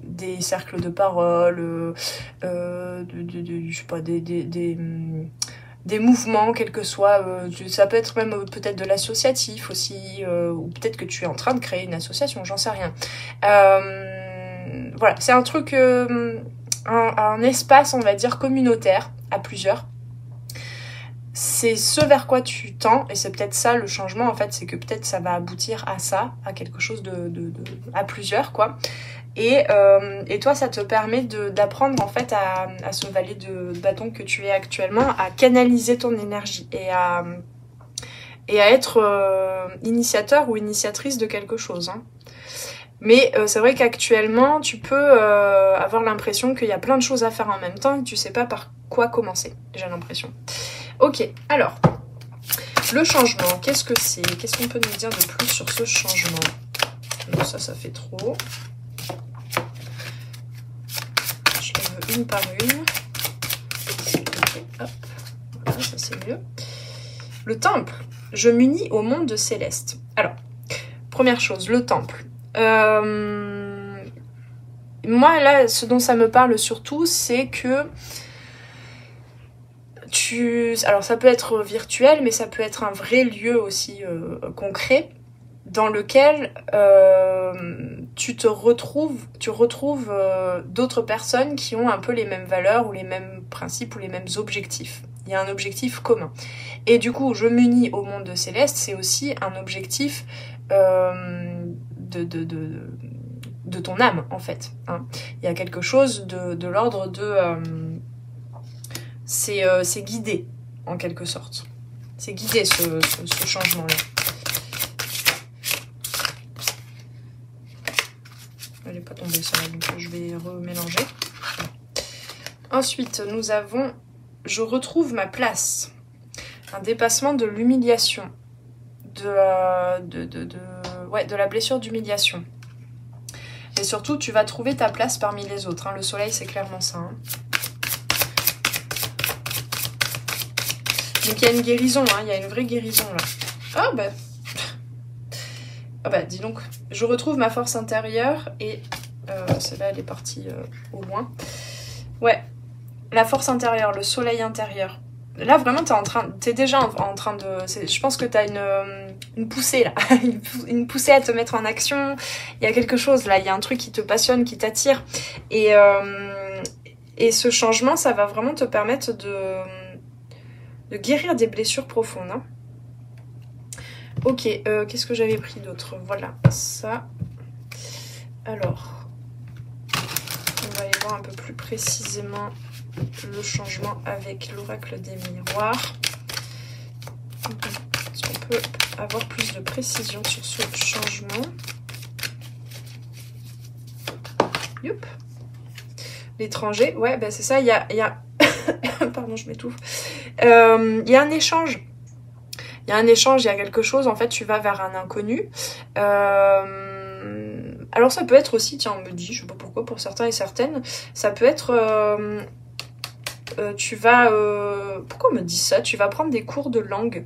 des cercles de parole, je sais pas, des mouvements, quels que soient. Ça peut être même peut-être de l'associatif aussi, ou peut-être que tu es en train de créer une association, j'en sais rien. Voilà, c'est un truc, un espace, on va dire, communautaire à plusieurs. C'est ce vers quoi tu tends, et c'est peut-être ça le changement en fait, c'est que peut-être ça va aboutir à ça, à quelque chose à plusieurs quoi. Et toi ça te permet d'apprendre en fait à ce valet de bâton que tu es actuellement, à canaliser ton énergie et à être initiateur ou initiatrice de quelque chose. Hein. Mais c'est vrai qu'actuellement tu peux avoir l'impression qu'il y a plein de choses à faire en même temps et tu sais pas par quoi commencer, j'ai l'impression. Ok, alors, le changement, qu'est-ce que c'est? Qu'est-ce qu'on peut nous dire de plus sur ce changement? Non, ça fait trop. Je veux une par une. Hop, voilà, ça c'est mieux. Le temple, je m'unis au monde céleste. Alors, première chose, le temple. Moi, là, ce dont ça me parle surtout, c'est que alors ça peut être virtuel, mais ça peut être un vrai lieu aussi concret. dans lequel tu retrouves d'autres personnes qui ont un peu les mêmes valeurs ou les mêmes principes ou les mêmes objectifs. Il y a un objectif commun. Et du coup, je m'unis au monde de Céleste, c'est aussi un objectif de ton âme, en fait. Hein. Il y a quelque chose de l'ordre de... c'est guidé, en quelque sorte. C'est guidé, ce changement-là. Elle n'est pas tombée, ça, donc je vais remélanger. Ensuite, nous avons... Je retrouve ma place. Un dépassement de l'humiliation. De la blessure d'humiliation. Et surtout, tu vas trouver ta place parmi les autres. Hein. Le soleil, c'est clairement ça. Hein. Donc, il y a une guérison. Hein. Il y a une vraie guérison, là. Ah, bah... Ah bah, dis donc. Je retrouve ma force intérieure. Et celle-là, elle est partie au loin. Ouais. La force intérieure, le soleil intérieur. Là, vraiment, t'es déjà en train de... Je pense que t'as une poussée, là. Une poussée à te mettre en action. Il y a quelque chose, là. Il y a un truc qui te passionne, qui t'attire. Et ce changement, ça va vraiment te permettre de guérir des blessures profondes. Hein. Ok, qu'est-ce que j'avais pris d'autre? Voilà, ça. Alors, on va aller voir un peu plus précisément... le changement avec l'oracle des miroirs. Est-ce qu'on peut avoir plus de précision sur ce changement? Youp. L'étranger, ouais, ben c'est ça, il y a... Pardon, je m'étouffe. Il y a un échange. Il y a un échange, il y a quelque chose, en fait, tu vas vers un inconnu. Alors ça peut être aussi, tiens, on me dit, je sais pas pourquoi, pour certains et certaines, ça peut être... tu vas... pourquoi on me dit ça? Tu vas prendre des cours de langue.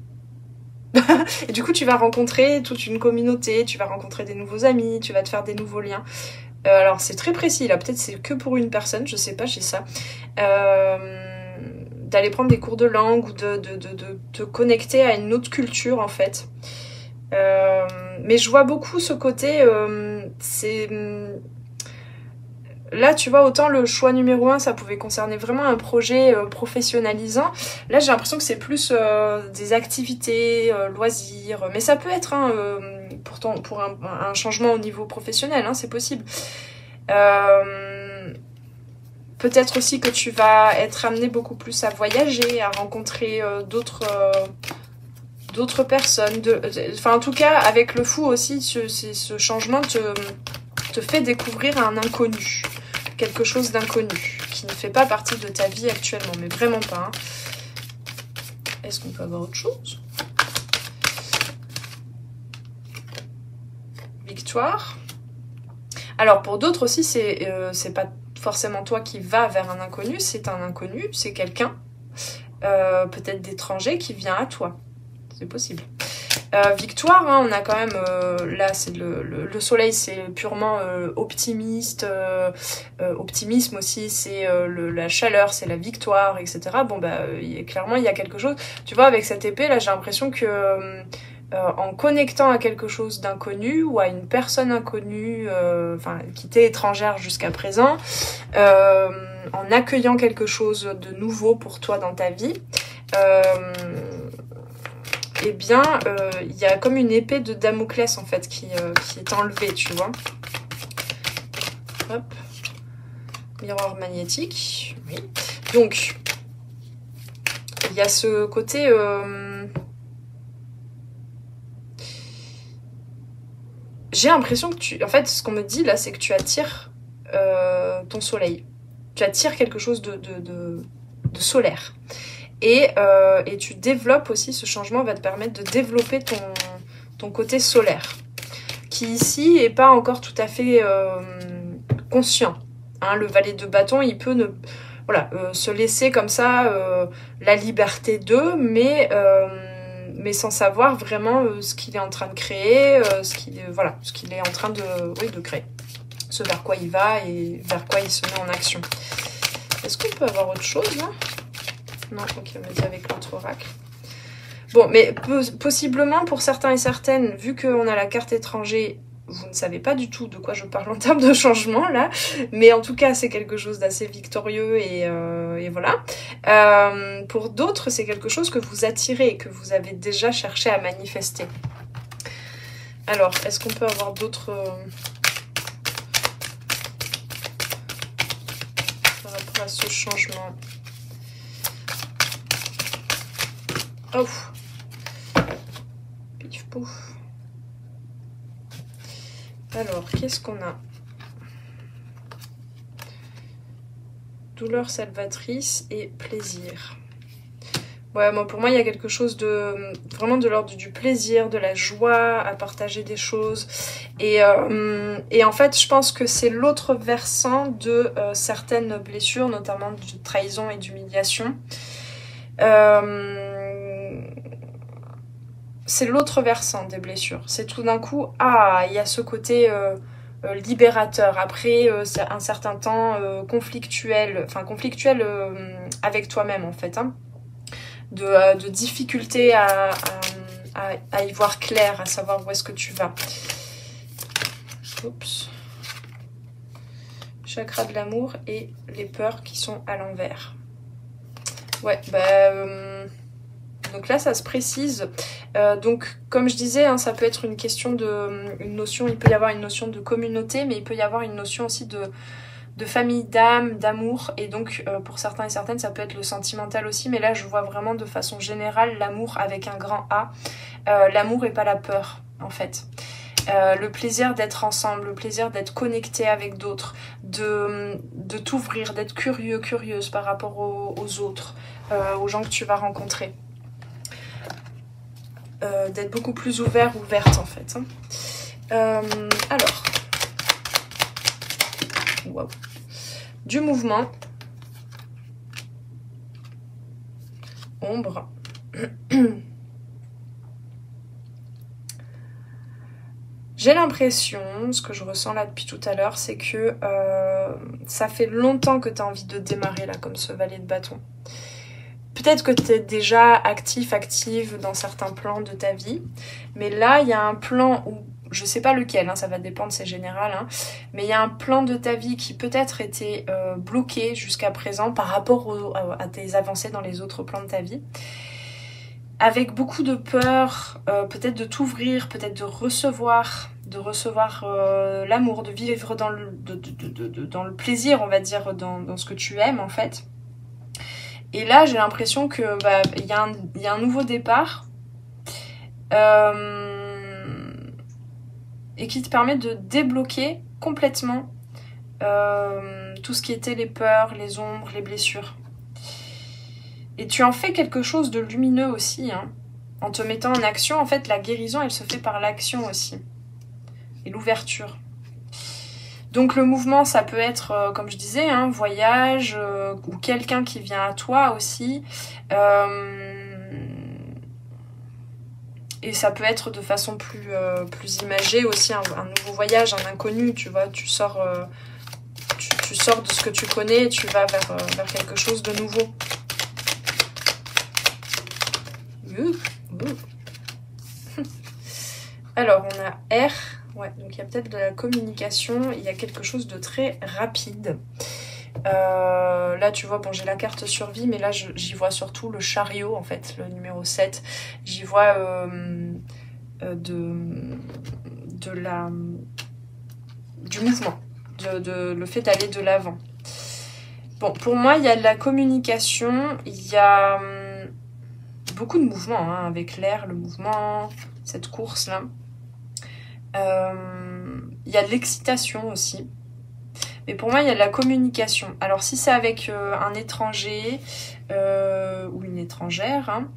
Et du coup, tu vas rencontrer toute une communauté, tu vas rencontrer des nouveaux amis, tu vas te faire des nouveaux liens. Alors, c'est très précis, là. Peut-être c'est que pour une personne, je sais pas, j'ai ça. D'aller prendre des cours de langue ou de te connecter à une autre culture, en fait. Mais je vois beaucoup ce côté... c'est... Là, tu vois, autant le choix numéro 1, ça pouvait concerner vraiment un projet professionnalisant. Là, j'ai l'impression que c'est plus des activités, loisirs. Mais ça peut être, hein, pourtant, pour un changement au niveau professionnel, hein, c'est possible. Peut-être aussi que tu vas être amené beaucoup plus à voyager, à rencontrer d'autres personnes. Enfin, en tout cas, avec le fou aussi, ce changement te fait découvrir un inconnu. Quelque chose d'inconnu, qui ne fait pas partie de ta vie actuellement, mais vraiment pas. Hein. Est-ce qu'on peut avoir autre chose? Victoire. Alors pour d'autres aussi, c'est pas forcément toi qui vas vers un inconnu, c'est un inconnu, c'est quelqu'un, peut-être d'étranger, qui vient à toi. C'est possible. Victoire, hein, on a quand même, là c'est le soleil, c'est purement optimiste, optimisme aussi, c'est la chaleur, c'est la victoire, etc. Bon bah clairement il y a quelque chose, tu vois, avec cette épée là, j'ai l'impression que en connectant à quelque chose d'inconnu ou à une personne inconnue, enfin qui t'est étrangère jusqu'à présent, en accueillant quelque chose de nouveau pour toi dans ta vie, eh bien, il y a comme une épée de Damoclès, en fait, qui est enlevée, tu vois. Hop. Miroir magnétique. Oui. Donc, il y a ce côté... J'ai l'impression que tu... En fait, ce qu'on me dit, là, c'est que tu attires ton soleil. Tu attires quelque chose de solaire. Et tu développes aussi, ce changement va te permettre de développer ton côté solaire, qui ici est pas encore tout à fait conscient. Hein, le valet de bâton, il peut se laisser comme ça la liberté d'eux, mais sans savoir vraiment ce qu'il est en train de créer, ce qu'il est en train de créer, ce vers quoi il va et vers quoi il se met en action. Est-ce qu'on peut avoir autre chose là? Non, ok, on va dire avec l'autre oracle. Bon, mais possiblement pour certains et certaines, vu qu'on a la carte étranger, vous ne savez pas du tout de quoi je parle en termes de changement là, mais en tout cas c'est quelque chose d'assez victorieux et voilà. Pour d'autres, c'est quelque chose que vous attirez, que vous avez déjà cherché à manifester. Alors, est-ce qu'on peut avoir d'autres... par rapport à ce changement? Oh, pif pouf. Alors, qu'est-ce qu'on a? Douleur salvatrice et plaisir. Ouais, moi, pour moi, il y a quelque chose de vraiment de l'ordre du plaisir, de la joie à partager des choses. Et en fait, je pense que c'est l'autre versant de certaines blessures, notamment de trahison et d'humiliation. C'est l'autre versant des blessures. C'est tout d'un coup, ah, il y a ce côté libérateur. Après un certain temps conflictuel, enfin conflictuel avec toi-même en fait. Hein, de difficulté à y voir clair, à savoir où est-ce que tu vas. Oups. Chakra de l'amour et les peurs qui sont à l'envers. Ouais, bah... donc là, ça se précise. Donc, comme je disais, hein, ça peut être une question de... une notion, il peut y avoir une notion de communauté, mais il peut y avoir une notion aussi de famille d'âme, d'amour. Et donc, pour certains et certaines, ça peut être le sentimental aussi. Mais là, je vois vraiment de façon générale l'amour avec un grand A. L'amour et pas la peur, en fait. Le plaisir d'être ensemble, le plaisir d'être connecté avec d'autres, de t'ouvrir, d'être curieux, curieuse par rapport aux autres, aux gens que tu vas rencontrer. D'être beaucoup plus ouvert, ouverte en fait. Alors, wow. Du mouvement, ombre. J'ai l'impression, ce que je ressens là depuis tout à l'heure, c'est que ça fait longtemps que tu as envie de démarrer là, comme ce valet de bâton. Peut-être que tu es déjà actif, active dans certains plans de ta vie, mais là, il y a un plan où, je sais pas lequel, hein, ça va dépendre, c'est général, hein, mais il y a un plan de ta vie qui peut-être était bloqué jusqu'à présent par rapport à tes avancées dans les autres plans de ta vie. Avec beaucoup de peur, peut-être de t'ouvrir, peut-être de recevoir l'amour, de vivre dans le plaisir, on va dire, dans ce que tu aimes en fait. Et là, j'ai l'impression que y a un nouveau départ et qui te permet de débloquer complètement tout ce qui était les peurs, les ombres, les blessures. Et tu en fais quelque chose de lumineux aussi, hein. En te mettant en action, en fait, la guérison, elle se fait par l'action aussi. Et l'ouverture. Donc le mouvement, ça peut être, comme je disais, un voyage ou quelqu'un qui vient à toi aussi. Et ça peut être de façon plus imagée aussi, un nouveau voyage, un inconnu, tu vois. Tu sors de ce que tu connais et tu vas vers quelque chose de nouveau. Alors, on a R. Ouais, donc il y a peut-être de la communication. Il y a quelque chose de très rapide. Là, tu vois, bon, j'ai la carte survie, mais là, j'y vois surtout le chariot, en fait, le numéro 7. J'y vois du mouvement, le fait d'aller de l'avant. Bon, pour moi, il y a de la communication, il y a beaucoup de mouvement, hein, avec l'air, le mouvement, cette course-là. Il y a de l'excitation aussi. Mais pour moi, il y a de la communication. Alors, si c'est avec un étranger ou une étrangère, hein,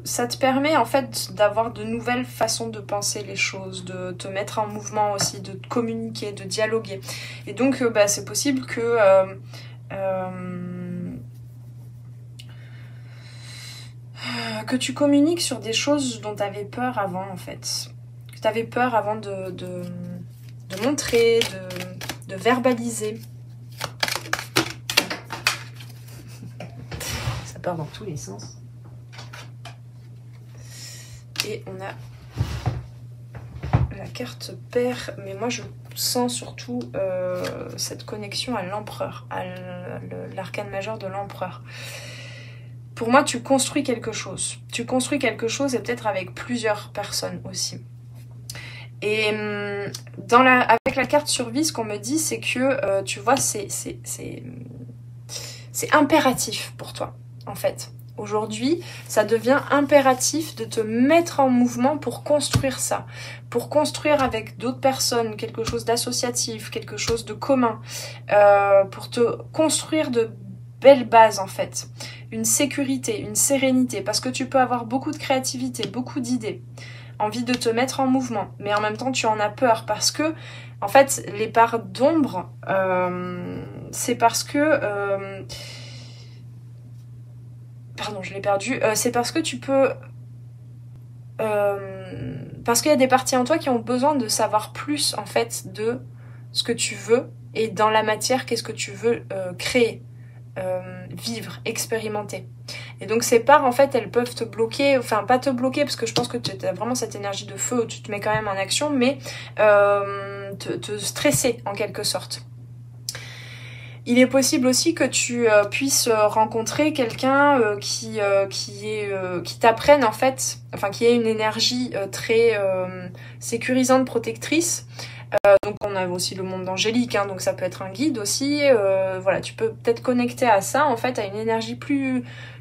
ça te permet en fait d'avoir de nouvelles façons de penser les choses, de te mettre en mouvement aussi, de communiquer, de dialoguer. Et donc, c'est possible que tu communiques sur des choses dont tu avais peur avant, en fait. Que tu avais peur avant de montrer, de verbaliser. Ça part dans tous les sens. Et on a la carte pair, mais moi je sens surtout cette connexion à l'empereur, à l'arcane majeur de l'empereur. Pour moi, tu construis quelque chose. Tu construis quelque chose et peut-être avec plusieurs personnes aussi. Et avec la carte survie, ce qu'on me dit, c'est que, tu vois, c'est impératif pour toi, en fait. Aujourd'hui, ça devient impératif de te mettre en mouvement pour construire ça, pour construire avec d'autres personnes quelque chose d'associatif, quelque chose de commun, pour te construire de belles bases en fait, une sécurité, une sérénité, parce que tu peux avoir beaucoup de créativité, beaucoup d'idées, envie de te mettre en mouvement, mais en même temps tu en as peur parce que, en fait, les parts d'ombre, c'est parce que... Pardon, je l'ai perdu. C'est parce que tu peux... parce qu'il y a des parties en toi qui ont besoin de savoir plus, en fait, de ce que tu veux. Et dans la matière, qu'est-ce que tu veux créer, vivre, expérimenter. Et donc ces parts, en fait, elles peuvent te bloquer. Enfin, pas te bloquer, parce que je pense que tu as vraiment cette énergie de feu où tu te mets quand même en action, mais te stresser, en quelque sorte. Il est possible aussi que tu puisses rencontrer quelqu'un qui t'apprenne en fait, enfin qui ait une énergie très sécurisante, protectrice. Donc on a aussi le monde angélique, hein, donc ça peut être un guide aussi. Voilà, tu peux peut-être connecter à ça en fait, à une énergie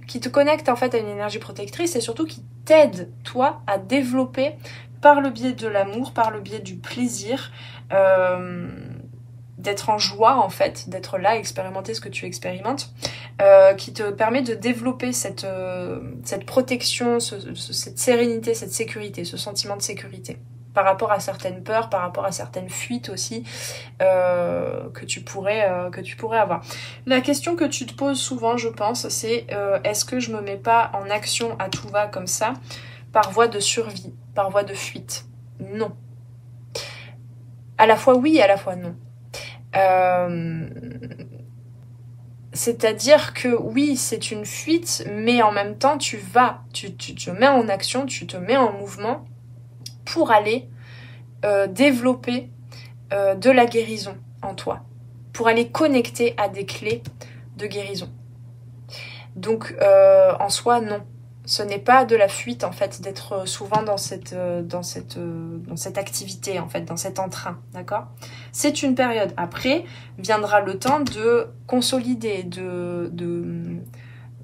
qui te connecte en fait à une énergie protectrice et surtout qui t'aide toi à développer par le biais de l'amour, par le biais du plaisir. D'être en joie en fait, d'être là, expérimenter ce que tu expérimentes, qui te permet de développer cette protection, cette sérénité, cette sécurité, ce sentiment de sécurité par rapport à certaines peurs, par rapport à certaines fuites aussi que tu pourrais avoir. La question que tu te poses souvent, je pense, c'est est-ce que je me mets pas en action à tout va comme ça, par voie de survie, par voie de fuite? Non. À la fois oui, à la fois non. C'est-à-dire que oui, c'est une fuite, mais en même temps, tu te mets en action, tu te mets en mouvement pour aller développer de la guérison en toi, pour aller connecter à des clés de guérison. Donc, en soi, non. Ce n'est pas de la fuite, en fait, d'être souvent dans cette activité, en fait, dans cet entrain, d'accord ? C'est une période. Après, viendra le temps de consolider,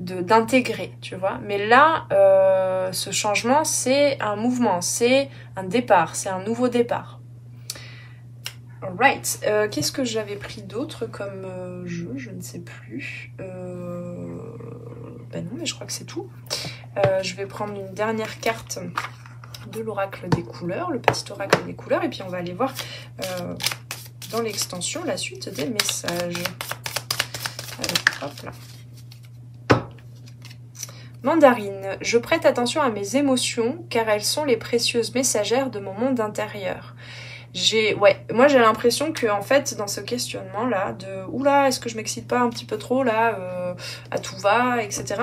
d'intégrer, tu vois. Mais là, ce changement, c'est un mouvement, c'est un départ, c'est un nouveau départ. Alright. Qu'est-ce que j'avais pris d'autre comme jeu ? Je ne sais plus. Ben non, mais je crois que c'est tout. Je vais prendre une dernière carte de l'oracle des couleurs, le petit oracle des couleurs, et puis on va aller voir dans l'extension la suite des messages. Allez, hop là. Mandarine, je prête attention à mes émotions car elles sont les précieuses messagères de mon monde intérieur. Moi j'ai l'impression que en fait dans ce questionnement là de oula, est-ce que je m'excite pas un petit peu trop là à tout va, etc.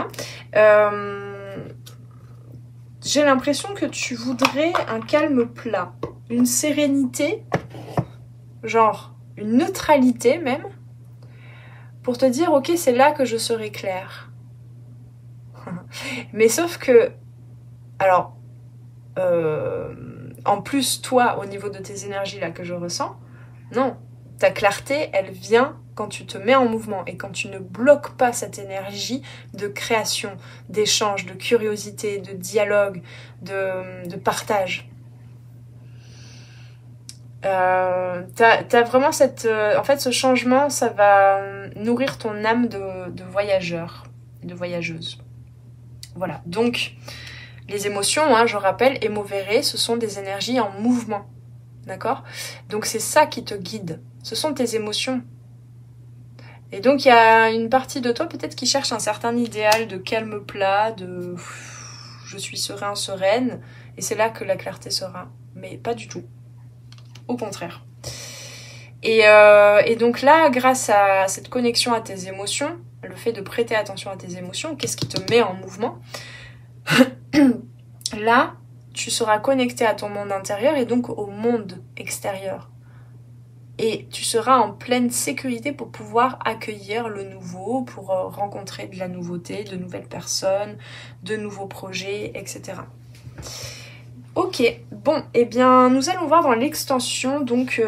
J'ai l'impression que tu voudrais un calme plat, une sérénité, genre une neutralité même, pour te dire ok, c'est là que je serai claire. Mais sauf que alors en plus, toi, au niveau de tes énergies là que je ressens, non, ta clarté, elle vient quand tu te mets en mouvement et quand tu ne bloques pas cette énergie de création, d'échange, de curiosité, de dialogue, de partage. T'as vraiment en fait, ce changement, ça va nourrir ton âme de voyageur, de voyageuse. Voilà, donc... Les émotions, hein, je rappelle, émoverées, ce sont des énergies en mouvement. D'accord ? Donc c'est ça qui te guide. Ce sont tes émotions. Et donc il y a une partie de toi peut-être qui cherche un certain idéal de calme plat, de je suis serein, sereine. Et c'est là que la clarté sera. Mais pas du tout. Au contraire. Et donc là, grâce à cette connexion à tes émotions, le fait de prêter attention à tes émotions, qu'est-ce qui te met en mouvement ? Là, tu seras connecté à ton monde intérieur et donc au monde extérieur. Et tu seras en pleine sécurité pour pouvoir accueillir le nouveau, pour rencontrer de la nouveauté, de nouvelles personnes, de nouveaux projets, etc. Ok, bon, eh bien nous allons voir dans l'extension, donc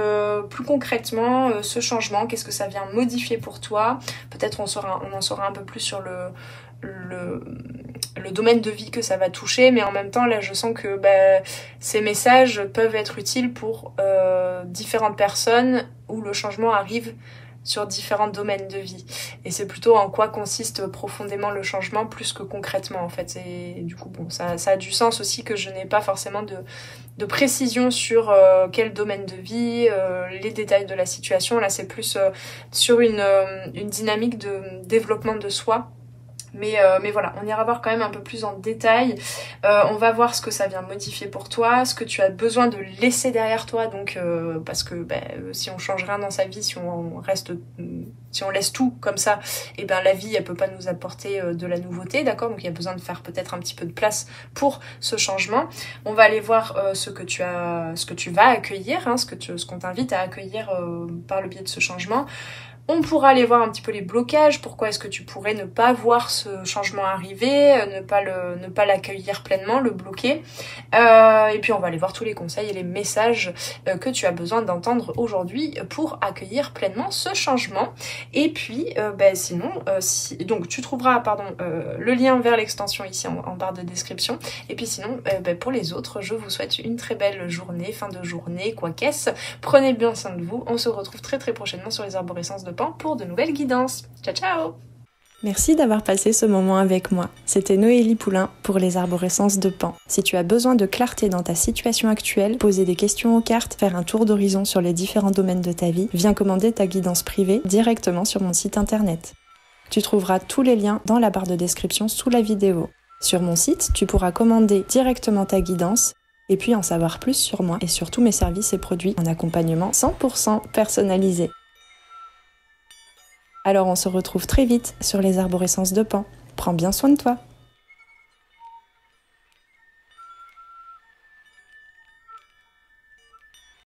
plus concrètement ce changement, qu'est-ce que ça vient modifier pour toi. Peut-être on en saura un peu plus sur le domaine de vie que ça va toucher, mais en même temps là je sens que ces messages peuvent être utiles pour différentes personnes où le changement arrive sur différents domaines de vie. Et c'est plutôt en quoi consiste profondément le changement plus que concrètement en fait. Et du coup bon, ça a du sens aussi que je n'ai pas forcément de précision sur quel domaine de vie, les détails de la situation. Là c'est plus sur une dynamique de développement de soi. Mais voilà, on ira voir quand même un peu plus en détail. On va voir ce que ça vient modifier pour toi, ce que tu as besoin de laisser derrière toi. Donc, parce que si on change rien dans sa vie, si on laisse tout comme ça, et la vie elle peut pas nous apporter de la nouveauté, d'accord. Donc il y a besoin de faire peut-être un petit peu de place pour ce changement. On va aller voir ce que tu vas accueillir, hein, ce qu'on t'invite à accueillir par le biais de ce changement. On pourra aller voir un petit peu les blocages, pourquoi est-ce que tu pourrais ne pas voir ce changement arriver, ne pas l'accueillir pleinement, le bloquer. Et puis on va aller voir tous les conseils et les messages que tu as besoin d'entendre aujourd'hui pour accueillir pleinement ce changement. Et puis sinon, donc tu trouveras le lien vers l'extension ici en barre de description. Et puis sinon, pour les autres, je vous souhaite une très belle journée, fin de journée, quoi qu'est-ce. Prenez bien soin de vous. On se retrouve très très prochainement sur les arborescences de Pan pour de nouvelles guidances. Ciao ciao! Merci d'avoir passé ce moment avec moi. C'était Noélie Poulain pour les arborescences de Pan. Si tu as besoin de clarté dans ta situation actuelle, poser des questions aux cartes, faire un tour d'horizon sur les différents domaines de ta vie, viens commander ta guidance privée directement sur mon site internet. Tu trouveras tous les liens dans la barre de description sous la vidéo. Sur mon site, tu pourras commander directement ta guidance et puis en savoir plus sur moi et sur tous mes services et produits en accompagnement 100% personnalisé. Alors on se retrouve très vite sur les arborescences de Pan. Prends bien soin de toi.